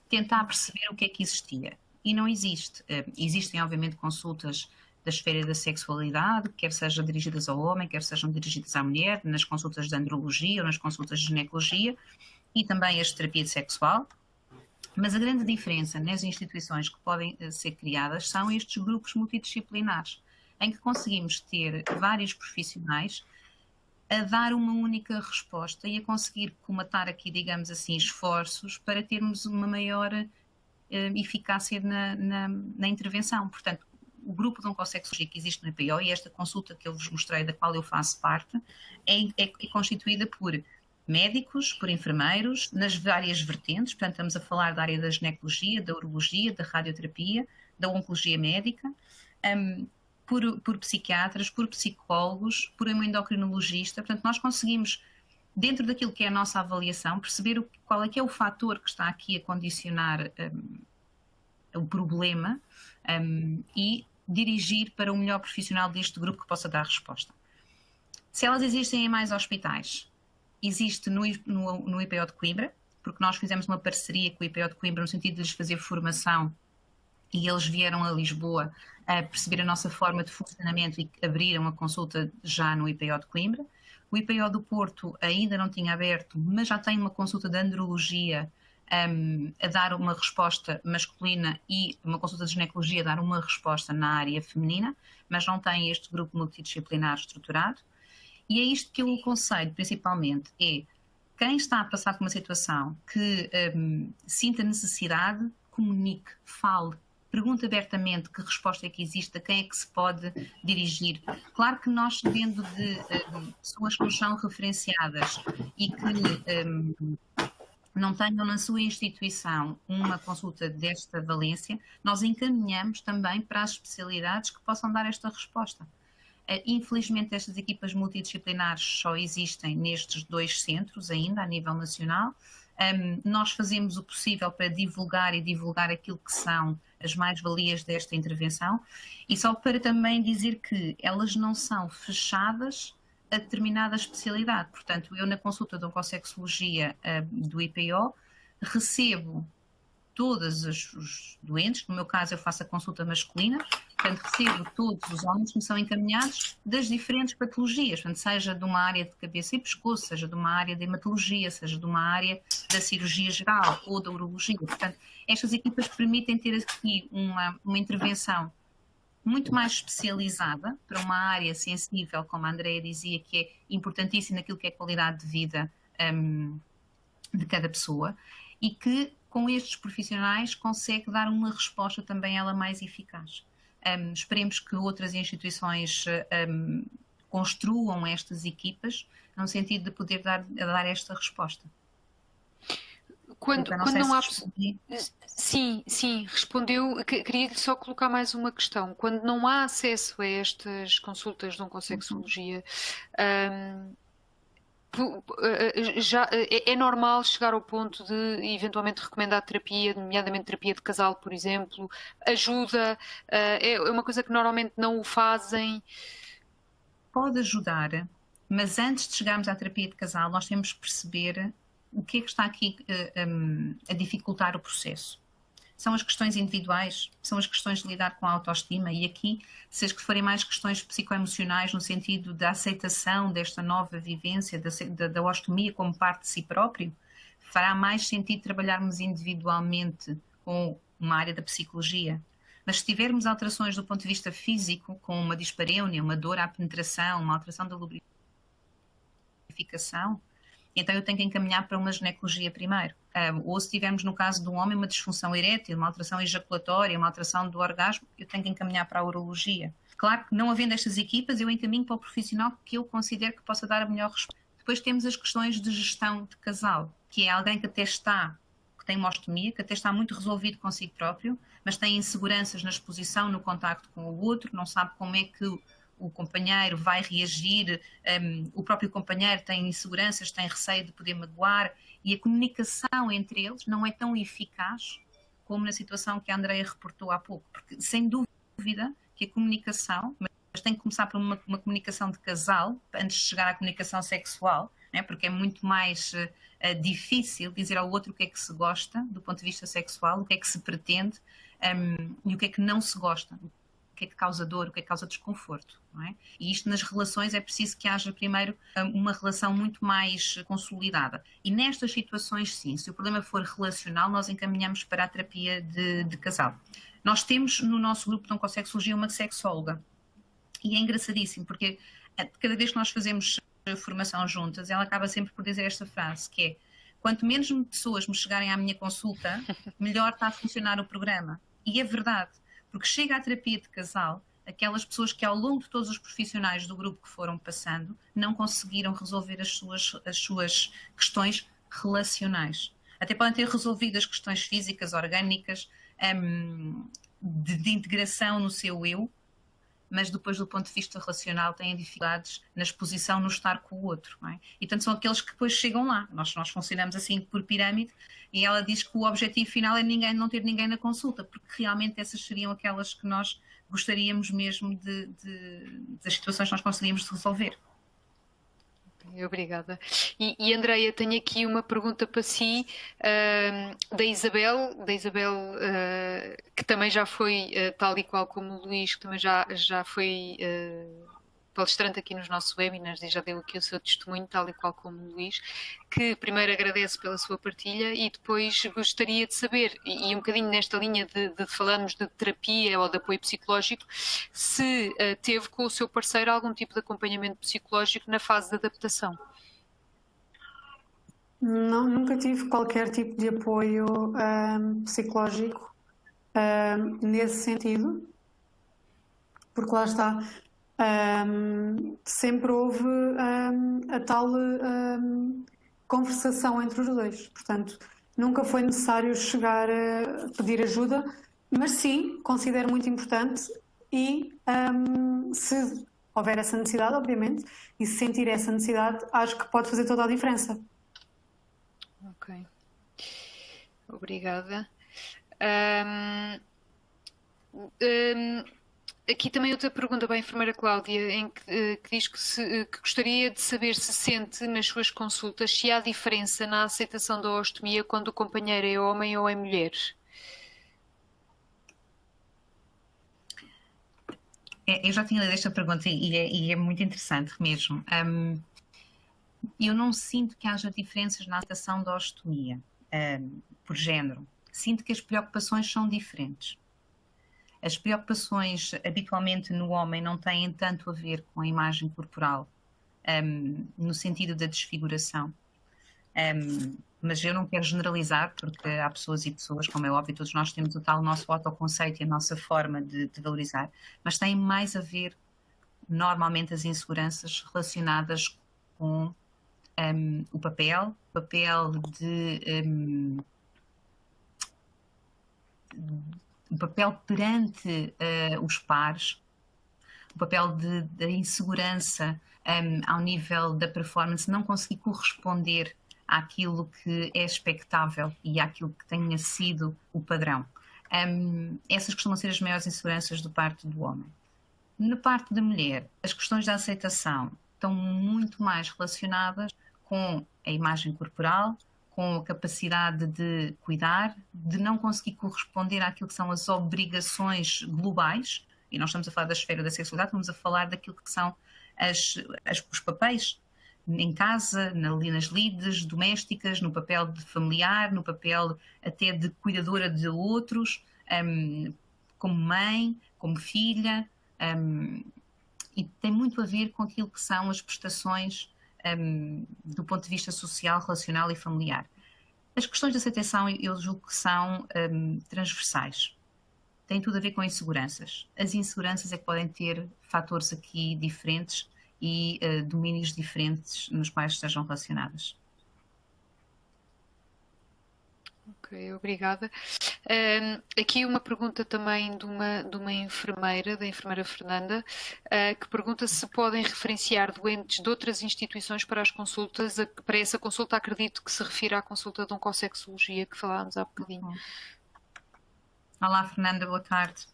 tentar perceber o que é que existia. E não existe. Existem, obviamente, consultas da esfera da sexualidade, quer sejam dirigidas ao homem, quer sejam dirigidas à mulher, nas consultas de andrologia ou nas consultas de ginecologia, e também as terapias sexual. Mas a grande diferença nas instituições que podem ser criadas são estes grupos multidisciplinares, em que conseguimos ter vários profissionais a dar uma única resposta e a conseguir comatar aqui, digamos assim, esforços para termos uma maior eficácia na intervenção. Portanto, o grupo de oncossexologia que existe no IPO e esta consulta que eu vos mostrei, da qual eu faço parte, é constituída por médicos, por enfermeiros, nas várias vertentes. Portanto, estamos a falar da área da ginecologia, da urologia, da radioterapia, da oncologia médica, por psiquiatras, por psicólogos, por um endocrinologista. Portanto, nós conseguimos, dentro daquilo que é a nossa avaliação, perceber qual é que é o fator que está aqui a condicionar o problema e dirigir para o melhor profissional deste grupo que possa dar resposta. Se elas existem em mais hospitais, existe no IPO de Coimbra, porque nós fizemos uma parceria com o IPO de Coimbra no sentido de lhes fazer formação e eles vieram a Lisboa a perceber a nossa forma de funcionamento e abriram a consulta já no IPO de Coimbra. O IPO do Porto ainda não tinha aberto, mas já tem uma consulta de andrologia a dar uma resposta masculina e uma consulta de ginecologia a dar uma resposta na área feminina, mas não tem este grupo multidisciplinar estruturado. E é isto que eu aconselho, principalmente, é quem está a passar por uma situação que sinta necessidade, comunique, fale, pergunte abertamente que resposta é que existe, a quem é que se pode dirigir. Claro que nós, sabendo de pessoas que nos são referenciadas e que não tenham na sua instituição uma consulta desta valência, nós encaminhamos também para as especialidades que possam dar esta resposta. Infelizmente, estas equipas multidisciplinares só existem nestes 2 centros ainda, a nível nacional. Nós fazemos o possível para divulgar aquilo que são as mais-valias desta intervenção e só para também dizer que elas não são fechadas a determinada especialidade. Portanto, eu na consulta de oncossexologia do IPO recebo todos os doentes, no meu caso eu faço a consulta masculina, portanto recebo todos os homens que me são encaminhados das diferentes patologias, portanto, seja de uma área de cabeça e pescoço, seja de uma área de hematologia, seja de uma área da cirurgia geral ou da urologia. Portanto, estas equipas permitem ter aqui uma intervenção muito mais especializada para uma área sensível, como a Andrea dizia, que é importantíssima naquilo que é a qualidade de vida de cada pessoa e que com estes profissionais consegue dar uma resposta também ela mais eficaz. Esperemos que outras instituições construam estas equipas no sentido de poder dar esta resposta. Quando não há... Sim, respondeu. Queria só colocar mais uma questão. Quando não há acesso a estas consultas de oncossexologia, já é normal chegar ao ponto de eventualmente recomendar terapia, nomeadamente terapia de casal, por exemplo, ajuda, é uma coisa que normalmente não o fazem. Pode ajudar, mas antes de chegarmos à terapia de casal, nós temos que perceber o que é que está aqui a dificultar o processo. São as questões individuais, são as questões de lidar com a autoestima e aqui, se as que forem mais questões psicoemocionais no sentido da aceitação desta nova vivência, da ostomia como parte de si próprio, fará mais sentido trabalharmos individualmente com uma área da psicologia. Mas se tivermos alterações do ponto de vista físico, com uma dispareunia, uma dor à penetração, uma alteração da lubrificação, então eu tenho que encaminhar para uma ginecologia primeiro. Ou se tivermos no caso do homem uma disfunção erétil, uma alteração ejaculatória, uma alteração do orgasmo, eu tenho que encaminhar para a urologia. Claro que não havendo estas equipas, eu encaminho para o profissional que eu considero que possa dar a melhor resposta. Depois temos as questões de gestão de casal, que é alguém que até está, que tem uma ostomia, que até está muito resolvido consigo próprio, mas tem inseguranças na exposição, no contacto com o outro, não sabe como é que o companheiro vai reagir, o próprio companheiro tem inseguranças, tem receio de poder magoar, e a comunicação entre eles não é tão eficaz como na situação que a Andreia reportou há pouco, porque sem dúvida que a comunicação, mas tem que começar por uma comunicação de casal, antes de chegar à comunicação sexual, né? Porque é muito mais difícil dizer ao outro o que é que se gosta do ponto de vista sexual, o que é que se pretende e o que é que não se gosta, o que é que causa dor, o que é que causa desconforto. Não é? E isto nas relações é preciso que haja primeiro uma relação muito mais consolidada. E nestas situações, sim, se o problema for relacional, nós encaminhamos para a terapia de casal. Nós temos no nosso grupo de oncosexologia uma sexóloga. E é engraçadíssimo, porque cada vez que nós fazemos formação juntas, ela acaba sempre por dizer esta frase, que é: quanto menos pessoas me chegarem à minha consulta, melhor está a funcionar o programa. E é verdade, porque chega à terapia de casal, aquelas pessoas que ao longo de todos os profissionais do grupo que foram passando, não conseguiram resolver as suas questões relacionais. Até podem ter resolvido as questões físicas, orgânicas, de integração no seu eu, mas depois do ponto de vista relacional têm dificuldades na exposição, no estar com o outro. Não é? E tanto são aqueles que depois chegam lá. Nós funcionamos assim por pirâmide e ela diz que o objetivo final é não ter ninguém na consulta, porque realmente essas seriam aquelas que nós gostaríamos mesmo das situações que nós conseguíamos resolver. Obrigada. E Andreia, tenho aqui uma pergunta para si, da Isabel, que também já foi, tal e qual como o Luís, que também já foi palestrante aqui nos nossos webinars e já deu aqui o seu testemunho, tal e qual como o Luís, que primeiro agradece pela sua partilha e depois gostaria de saber, e um bocadinho nesta linha de falarmos de terapia ou de apoio psicológico, se teve com o seu parceiro algum tipo de acompanhamento psicológico na fase de adaptação. Não, nunca tive qualquer tipo de apoio psicológico nesse sentido, porque lá está, sempre houve a tal conversação entre os dois, portanto nunca foi necessário chegar a pedir ajuda, mas sim, considero muito importante e se houver essa necessidade, obviamente, e se sentir essa necessidade, acho que pode fazer toda a diferença. Ok, obrigada. Aqui também outra pergunta para a enfermeira Cláudia, em que diz que gostaria de saber se sente nas suas consultas se há diferença na aceitação da ostomia quando o companheiro é homem ou é mulher. Eu já tinha lido esta pergunta e é muito interessante mesmo. Eu não sinto que haja diferenças na aceitação da ostomia por género. Sinto que as preocupações são diferentes. As preocupações habitualmente no homem não têm tanto a ver com a imagem corporal, no sentido da desfiguração. Mas eu não quero generalizar, porque há pessoas e pessoas, como é óbvio, todos nós temos o tal nosso autoconceito e a nossa forma de valorizar, mas tem mais a ver, normalmente, as inseguranças relacionadas com o papel o papel perante os pares, o papel da insegurança ao nível da performance, não conseguir corresponder àquilo que é expectável e àquilo que tenha sido o padrão. Essas costumam ser as maiores inseguranças do parte do homem. Na parte da mulher, as questões da aceitação estão muito mais relacionadas com a imagem corporal, com a capacidade de cuidar, de não conseguir corresponder àquilo que são as obrigações globais, e nós estamos a falar da esfera da sexualidade, estamos a falar daquilo que são os papéis em casa, nas lides domésticas, no papel de familiar, no papel até de cuidadora de outros, como mãe, como filha, e tem muito a ver com aquilo que são as prestações do ponto de vista social, relacional e familiar. As questões de aceitação, eu julgo que são transversais. Tem tudo a ver com inseguranças. As inseguranças é que podem ter fatores aqui diferentes e domínios diferentes nos quais estejam relacionadas. Ok, obrigada. Aqui uma pergunta também de uma enfermeira, da enfermeira Fernanda, que pergunta se podem referenciar doentes de outras instituições para as consultas. Para essa consulta, acredito que se refira à consulta de oncossexologia que falámos há bocadinho. Olá, Fernanda, boa tarde.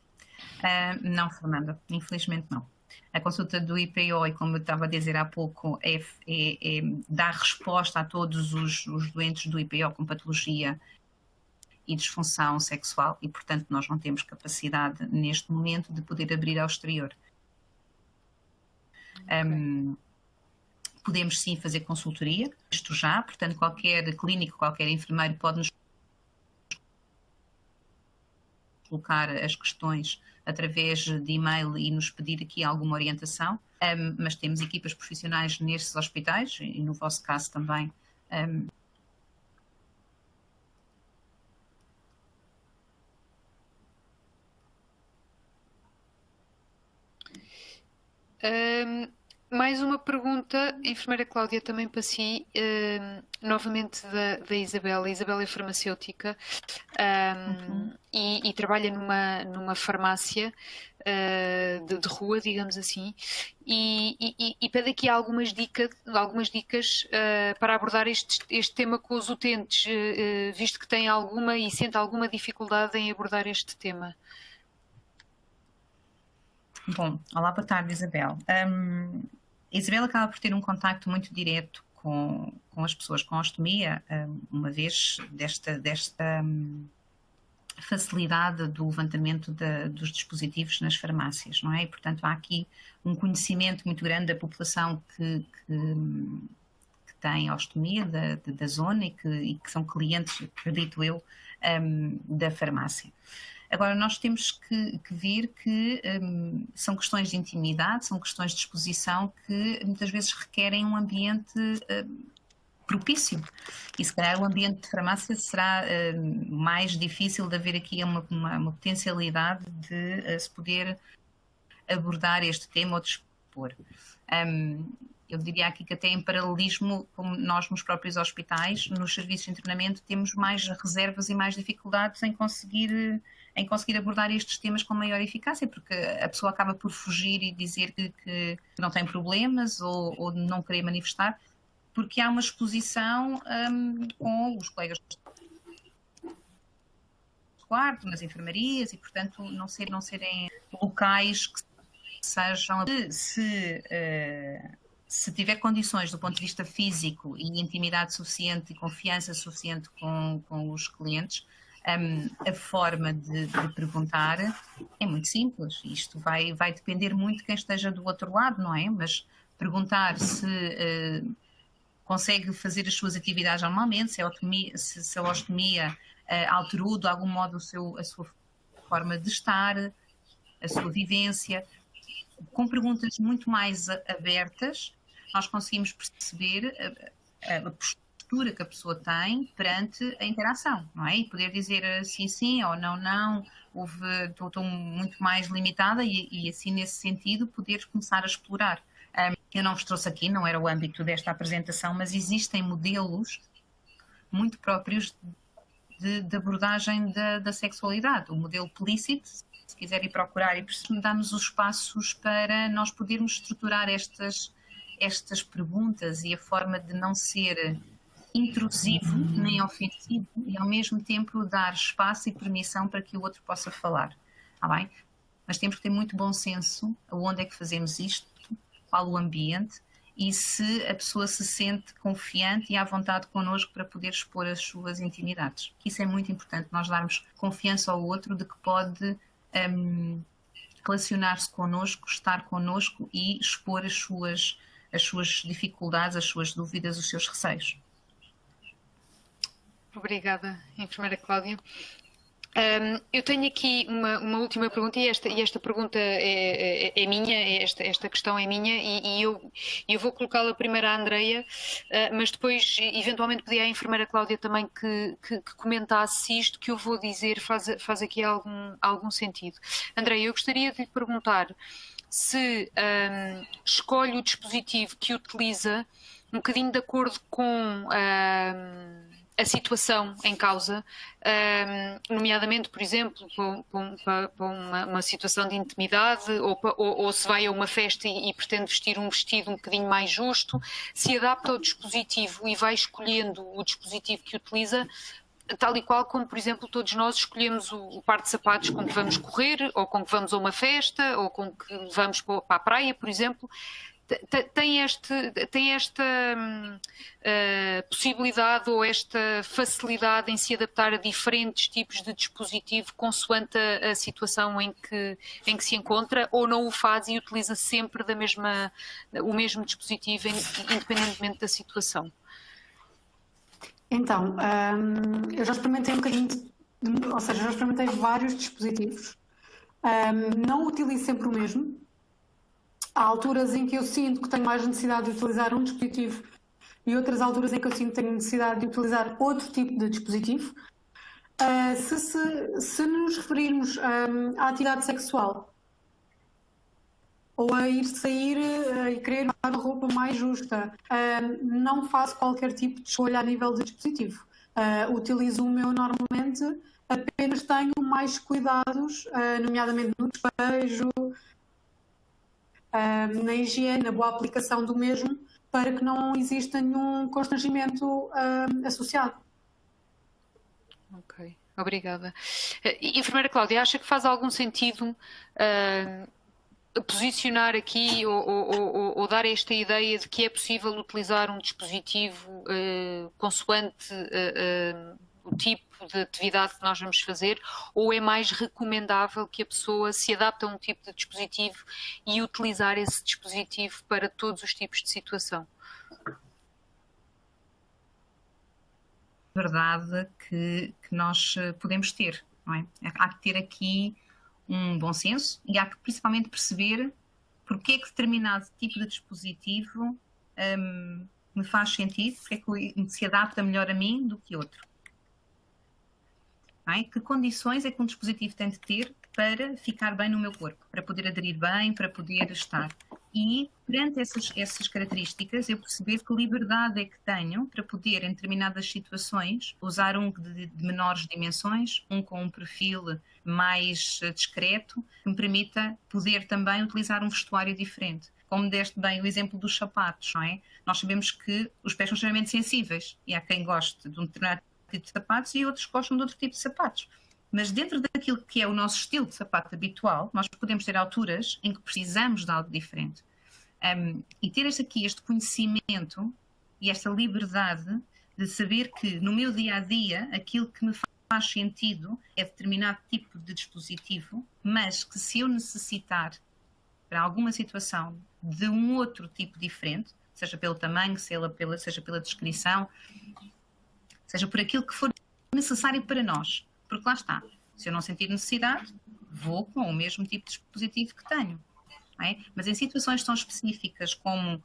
Não, Fernanda, infelizmente não. A consulta do IPO, e como eu estava a dizer há pouco, dá resposta a todos os doentes do IPO com patologia e disfunção sexual e, portanto, nós não temos capacidade neste momento de poder abrir ao exterior. Podemos sim fazer consultoria, isto já, portanto, qualquer clínico, qualquer enfermeiro pode nos colocar as questões através de e-mail e nos pedir aqui alguma orientação, mas temos equipas profissionais nestes hospitais e no vosso caso também. Mais uma pergunta, enfermeira Cláudia, também para si, novamente da Isabela. A Isabela é farmacêutica e trabalha numa farmácia de rua, digamos assim, e pede aqui algumas dicas para abordar este tema com os utentes, visto que tem alguma e sente alguma dificuldade em abordar este tema. Bom, olá, boa tarde, Isabel. Isabel acaba por ter um contacto muito direto com as pessoas com ostomia, uma vez desta facilidade do levantamento dos dispositivos nas farmácias, não é? E, portanto, há aqui um conhecimento muito grande da população que tem ostomia da zona e que são clientes, acredito eu, da farmácia. Agora, nós temos que ver que são questões de intimidade, são questões de exposição que muitas vezes requerem um ambiente propício. E se calhar o ambiente de farmácia será mais difícil de haver aqui uma potencialidade de se poder abordar este tema ou de expor. Eu diria aqui que até em paralelismo, como nós nos próprios hospitais, nos serviços de internamento, temos mais reservas e mais dificuldades em conseguir abordar estes temas com maior eficácia, porque a pessoa acaba por fugir e dizer que não tem problemas ou não querer manifestar, porque há uma exposição com os colegas do quarto, nas enfermarias, e portanto não serem locais que sejam... Se tiver condições do ponto de vista físico e intimidade suficiente e confiança suficiente com os clientes, a forma de perguntar é muito simples. Isto vai depender muito de quem esteja do outro lado, não é? Mas perguntar se consegue fazer as suas atividades normalmente, se a ostomia alterou de algum modo a sua forma de estar, a sua vivência. Com perguntas muito mais abertas, nós conseguimos perceber a postura que a pessoa tem perante a interação, não é? E poder dizer sim ou não, estou muito mais limitada e assim, nesse sentido, poder começar a explorar. Eu não vos trouxe aqui, não era o âmbito desta apresentação, mas existem modelos muito próprios de abordagem da sexualidade. O modelo Plicit, se quiserem procurar e dá-nos os passos para nós podermos estruturar estas perguntas e a forma de não ser intrusivo nem ofensivo e ao mesmo tempo dar espaço e permissão para que o outro possa falar, está bem? Mas temos que ter muito bom senso aonde é que fazemos isto, qual o ambiente e se a pessoa se sente confiante e à vontade connosco para poder expor as suas intimidades. Isso é muito importante, nós darmos confiança ao outro de que pode relacionar-se connosco, estar connosco e expor as suas dificuldades, as suas dúvidas, os seus receios. Obrigada, enfermeira Cláudia. Eu tenho aqui uma última pergunta e esta pergunta é minha, esta questão é minha e eu vou colocá-la primeiro à Andreia, mas depois eventualmente pedi à enfermeira Cláudia também que comentasse se isto que eu vou dizer faz aqui algum sentido. Andreia, eu gostaria de lhe perguntar se escolhe o dispositivo que utiliza um bocadinho de acordo com a situação em causa, nomeadamente, por exemplo, para uma situação de intimidade, ou se vai a uma festa e pretende vestir um vestido um bocadinho mais justo, se adapta ao dispositivo e vai escolhendo o dispositivo que utiliza, tal e qual como, por exemplo, todos nós escolhemos o par de sapatos com que vamos correr, ou com que vamos a uma festa, ou com que vamos para a praia, por exemplo. Tem esta possibilidade ou esta facilidade em se adaptar a diferentes tipos de dispositivo consoante a situação em que se encontra, ou não o faz e utiliza sempre o mesmo dispositivo independentemente da situação? Então, eu já experimentei um bocadinho, ou seja, já experimentei vários dispositivos. Não utilizo sempre o mesmo. Há alturas em que eu sinto que tenho mais necessidade de utilizar um dispositivo e outras alturas em que eu sinto que tenho necessidade de utilizar outro tipo de dispositivo. Se nos referirmos à atividade sexual ou a ir sair e querer uma roupa mais justa, não faço qualquer tipo de escolha a nível de dispositivo. Utilizo o meu normalmente, apenas tenho mais cuidados, nomeadamente no despejo, na higiene, na boa aplicação do mesmo, para que não exista nenhum constrangimento associado. Ok, obrigada. Enfermeira Cláudia, acha que faz algum sentido posicionar aqui ou dar esta ideia de que é possível utilizar um dispositivo consoante o tipo de atividade que nós vamos fazer, ou é mais recomendável que a pessoa se adapte a um tipo de dispositivo e utilizar esse dispositivo para todos os tipos de situação? Verdade que nós podemos ter, não é? Há que ter aqui um bom senso e há que principalmente perceber porque é que determinado tipo de dispositivo me faz sentido, porque é que se adapta melhor a mim do que outro. Não é? Que condições é que um dispositivo tem de ter para ficar bem no meu corpo, para poder aderir bem, para poder estar. E, perante essas características, eu perceber que liberdade é que tenho para poder, em determinadas situações, usar um de menores dimensões, um com um perfil mais discreto, que me permita poder também utilizar um vestuário diferente. Como deste bem o exemplo dos sapatos, não é? Nós sabemos que os pés são extremamente sensíveis e há quem goste de um determinado tipo de sapatos e outros gostam de outro tipo de sapatos. Mas dentro daquilo que é o nosso estilo de sapato habitual, nós podemos ter alturas em que precisamos de algo diferente. E ter este conhecimento e esta liberdade de saber que no meu dia-a-dia aquilo que me faz sentido é determinado tipo de dispositivo, mas que se eu necessitar para alguma situação de um outro tipo diferente, seja pelo tamanho, seja pela descrição, seja por aquilo que for necessário para nós. Porque lá está, se eu não sentir necessidade, vou com o mesmo tipo de dispositivo que tenho. Não é? Mas em situações tão específicas como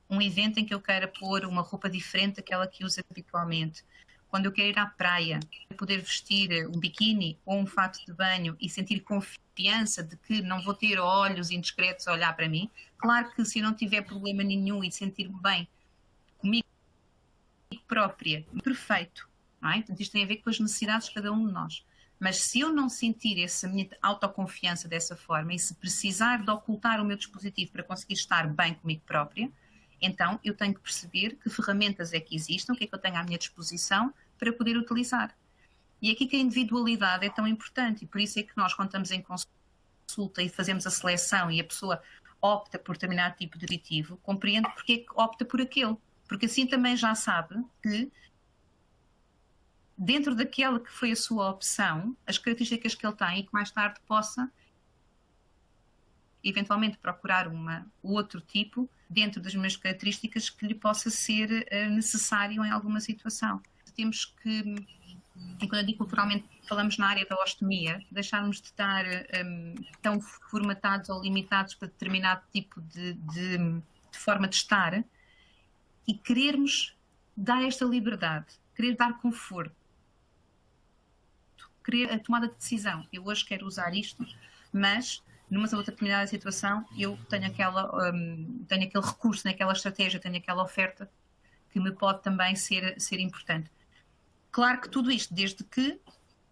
um evento em que eu queira pôr uma roupa diferente daquela que uso habitualmente, quando eu quero ir à praia, poder vestir um biquíni ou um fato de banho e sentir confiança de que não vou ter olhos indiscretos a olhar para mim, claro que se eu não tiver problema nenhum e sentir-me bem comigo própria, perfeito, não é? Portanto, isto tem a ver com as necessidades de cada um de nós. Mas se eu não sentir essa minha autoconfiança dessa forma e se precisar de ocultar o meu dispositivo para conseguir estar bem comigo própria, então eu tenho que perceber que ferramentas é que existem, o que é que eu tenho à minha disposição para poder utilizar. E aqui que a individualidade é tão importante e por isso é que nós, quando estamos em consulta e fazemos a seleção e a pessoa opta por determinado tipo de dispositivo, compreende porque é que opta por aquele. Porque assim também já sabe que dentro daquela que foi a sua opção, as características que ele tem e que mais tarde possa eventualmente procurar outro tipo dentro das mesmas características que lhe possa ser necessário em alguma situação. Temos que e quando eu digo culturalmente, falamos na área da ostomia, deixarmos de estar tão formatados ou limitados para determinado tipo de forma de estar e querermos dar esta liberdade, querer dar conforto, querer a tomada de decisão. Eu hoje quero usar isto, mas numa outra determinada situação eu tenho tenho aquele recurso, aquela estratégia, tenho aquela oferta que me pode também ser importante. Claro que tudo isto, desde que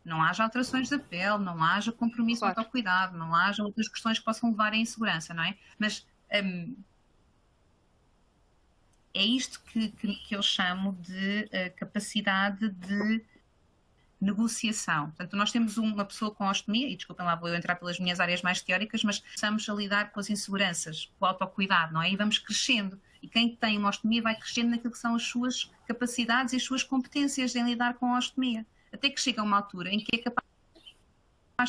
não haja alterações da pele, não haja compromisso Claro. com o autocuidado, não haja outras questões que possam levar à insegurança, não é? Mas é isto que eu chamo de capacidade de negociação. Portanto, nós temos uma pessoa com ostomia, e desculpem lá, vou entrar pelas minhas áreas mais teóricas, mas estamos a lidar com as inseguranças, com o autocuidado, não é? E vamos crescendo. E quem tem uma ostomia vai crescendo naquilo que são as suas capacidades e as suas competências em lidar com a ostomia. Até que chega a uma altura em que é capaz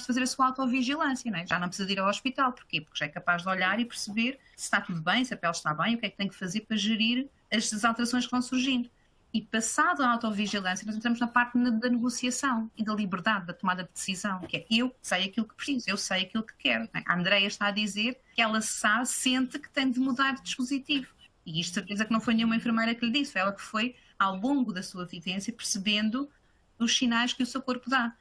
de fazer a sua autovigilância, não é? Já não precisa de ir ao hospital. Porquê? Porque já é capaz de olhar e perceber se está tudo bem, se a pele está bem, o que é que tem que fazer para gerir as alterações que vão surgindo. E passado a autovigilância, nós entramos na parte da negociação e da liberdade, da tomada de decisão, que é eu sei aquilo que preciso, eu sei aquilo que quero. Não é? A Andreia está a dizer que ela sente que tem de mudar de dispositivo. E isto, certeza que não foi nenhuma enfermeira que lhe disse, foi ela que foi, ao longo da sua vivência, percebendo os sinais que o seu corpo dá.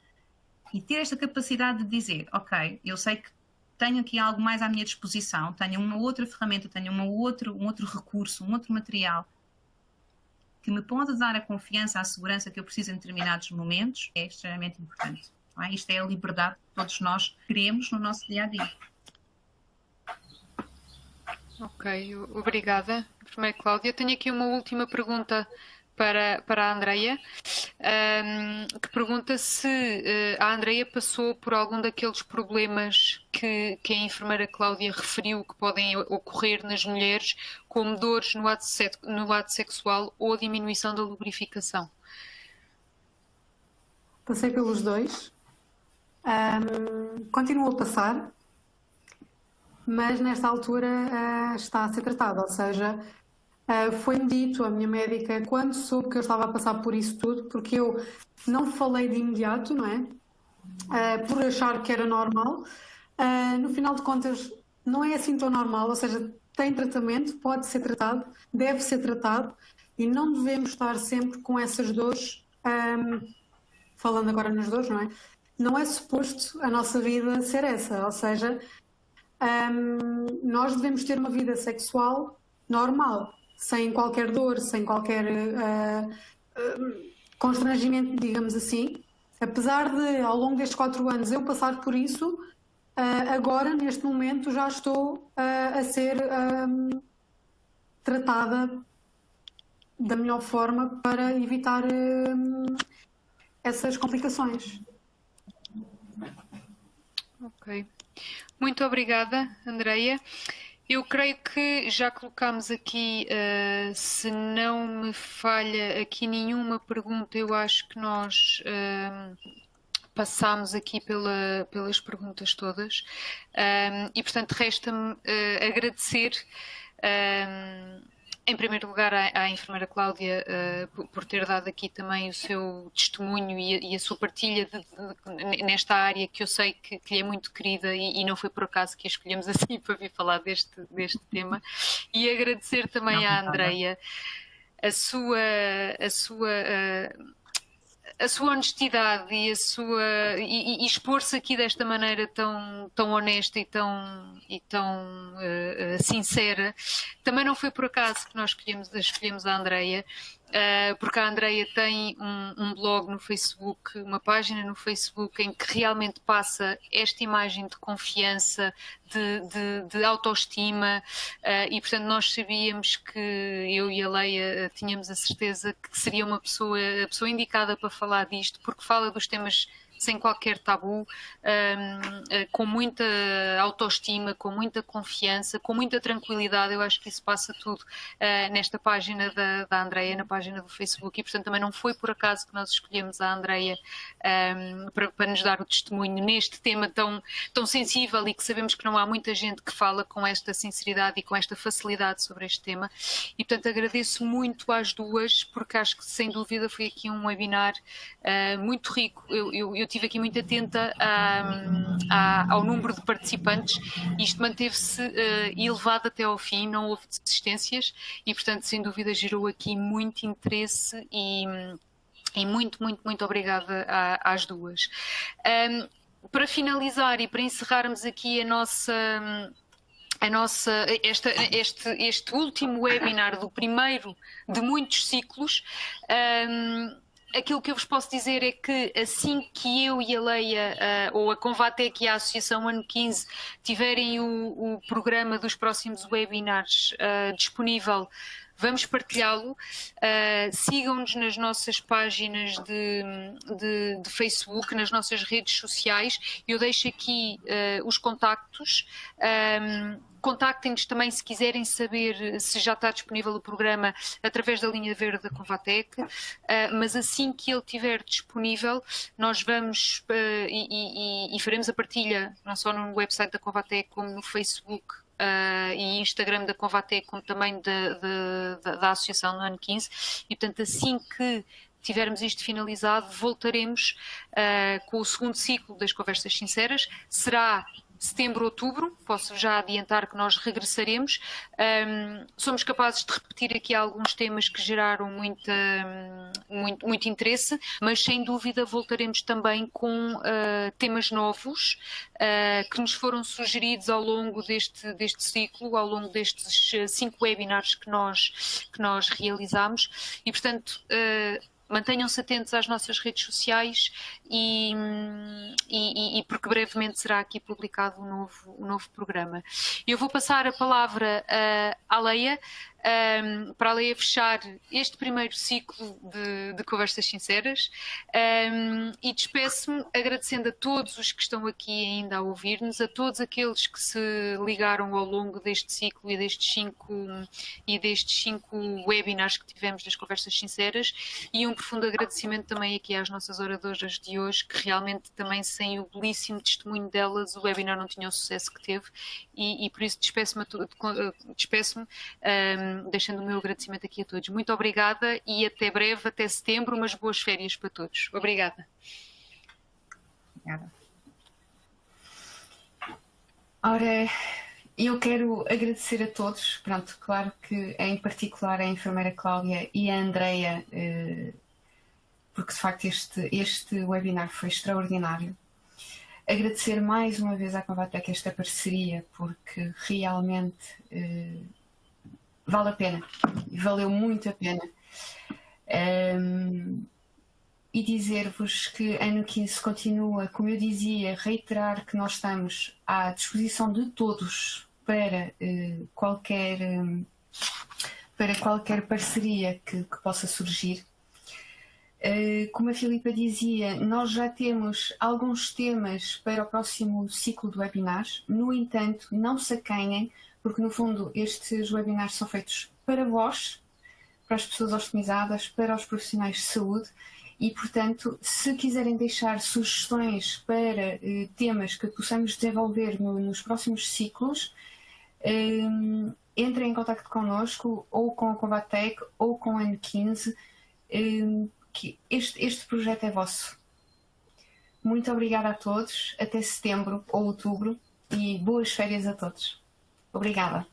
E ter esta capacidade de dizer, ok, eu sei que tenho aqui algo mais à minha disposição, tenho uma outra ferramenta, tenho um outro recurso, um outro material que me pode dar a confiança, a segurança que eu preciso em determinados momentos, é extremamente importante. Não é? Isto é a liberdade que todos nós queremos no nosso dia-a-dia. Ok, obrigada, enfermeira Cláudia. Tenho aqui uma última pergunta para a Andreia, que pergunta se a Andreia passou por algum daqueles problemas que a enfermeira Cláudia referiu que podem ocorrer nas mulheres, como dores no ato sexual ou diminuição da lubrificação. Passei pelos dois. Continuo a passar, mas nesta altura está a ser tratado, ou seja, foi-me dito, a minha médica, quando soube que eu estava a passar por isso tudo, porque eu não falei de imediato, não é? Por achar que era normal. No final de contas, não é assim tão normal, ou seja, tem tratamento, pode ser tratado, deve ser tratado, e não devemos estar sempre com essas dores, falando agora nas dores, não é? Não é suposto a nossa vida ser essa, ou seja, nós devemos ter uma vida sexual normal, sem qualquer dor, sem qualquer constrangimento, digamos assim. Apesar de, ao longo destes 4 anos, eu passar por isso, agora, neste momento, já estou a ser tratada da melhor forma para evitar essas complicações. Ok. Muito obrigada, Andreia. Eu creio que já colocámos aqui, se não me falha aqui nenhuma pergunta, eu acho que nós passámos aqui pelas perguntas todas. E, portanto, resta-me agradecer, em primeiro lugar, à enfermeira Cláudia por ter dado aqui também o seu testemunho e a sua partilha nesta área que eu sei que lhe é muito querida e não foi por acaso que a escolhemos assim para vir falar deste tema. E agradecer também à Andreia a sua honestidade e expor-se aqui desta maneira tão honesta e tão sincera. Também não foi por acaso que nós escolhemos a Andreia, porque a Andreia tem um blog no Facebook, uma página no Facebook em que realmente passa esta imagem de confiança, de autoestima, e portanto nós sabíamos que eu e a Leia tínhamos a certeza que seria a pessoa indicada para falar disto, porque fala dos temas sem qualquer tabu, com muita autoestima, com muita confiança, com muita tranquilidade. Eu acho que isso passa tudo nesta página da Andreia, na página do Facebook, e portanto também não foi por acaso que nós escolhemos a Andreia para nos dar o testemunho neste tema tão sensível, e que sabemos que não há muita gente que fala com esta sinceridade e com esta facilidade sobre este tema. E portanto agradeço muito às duas, porque acho que sem dúvida foi aqui um webinar muito rico. Eu estive aqui muito atenta ao número de participantes. Isto manteve-se elevado até ao fim, não houve desistências e portanto sem dúvida gerou aqui muito interesse e muito, muito, muito obrigada às duas. Para finalizar e para encerrarmos aqui este último webinar do primeiro de muitos ciclos, aquilo que eu vos posso dizer é que assim que eu e a Leia, ou a Convatec e a Associação Ano 15 tiverem o programa dos próximos webinars disponível, vamos partilhá-lo. Sigam-nos nas nossas páginas de Facebook, nas nossas redes sociais. Eu deixo aqui os contactos. Contactem-nos também se quiserem saber se já está disponível o programa através da linha verde da Convatec, mas assim que ele estiver disponível nós vamos e faremos a partilha não só no website da Convatec como no Facebook e Instagram da Convatec, como também da Associação no Ano 15, e portanto assim que tivermos isto finalizado voltaremos com o segundo ciclo das Conversas Sinceras. Será setembro, outubro, posso já adiantar que nós regressaremos. Somos capazes de repetir aqui alguns temas que geraram muito interesse, mas sem dúvida voltaremos também com temas novos que nos foram sugeridos ao longo deste ciclo, ao longo destes 5 webinars que nós realizamos e, portanto, mantenham-se atentos às nossas redes sociais e porque brevemente será aqui publicado um novo programa. Eu vou passar a palavra à Leia, para a Leia fechar este primeiro ciclo de Conversas Sinceras e despeço-me agradecendo a todos os que estão aqui ainda a ouvir-nos, a todos aqueles que se ligaram ao longo deste ciclo e destes 5 webinars que tivemos das Conversas Sinceras, e um profundo agradecimento também aqui às nossas oradoras de hoje, que realmente também sem o belíssimo testemunho delas o webinar não tinha o sucesso que teve, e por isso despeço-me deixando o meu agradecimento aqui a todos. Muito obrigada e até breve, até setembro, umas boas férias para todos. Obrigada. Obrigada. Ora, eu quero agradecer a todos, pronto, claro que em particular a enfermeira Cláudia e a Andreia, porque de facto este webinar foi extraordinário. Agradecer mais uma vez à Convatec esta parceria, porque realmente vale a pena, valeu muito a pena. E dizer-vos que ano 15 continua, como eu dizia, reiterar que nós estamos à disposição de todos para qualquer parceria que possa surgir. Como a Filipa dizia, nós já temos alguns temas para o próximo ciclo de webinars, no entanto, não se acanhem, porque no fundo estes webinars são feitos para vós, para as pessoas ostomizadas, para os profissionais de saúde e, portanto, se quiserem deixar sugestões para temas que possamos desenvolver nos próximos ciclos, entrem em contacto connosco ou com a Convatec ou com a N15, que este projeto é vosso. Muito obrigada a todos, até setembro ou outubro e boas férias a todos. Obrigada.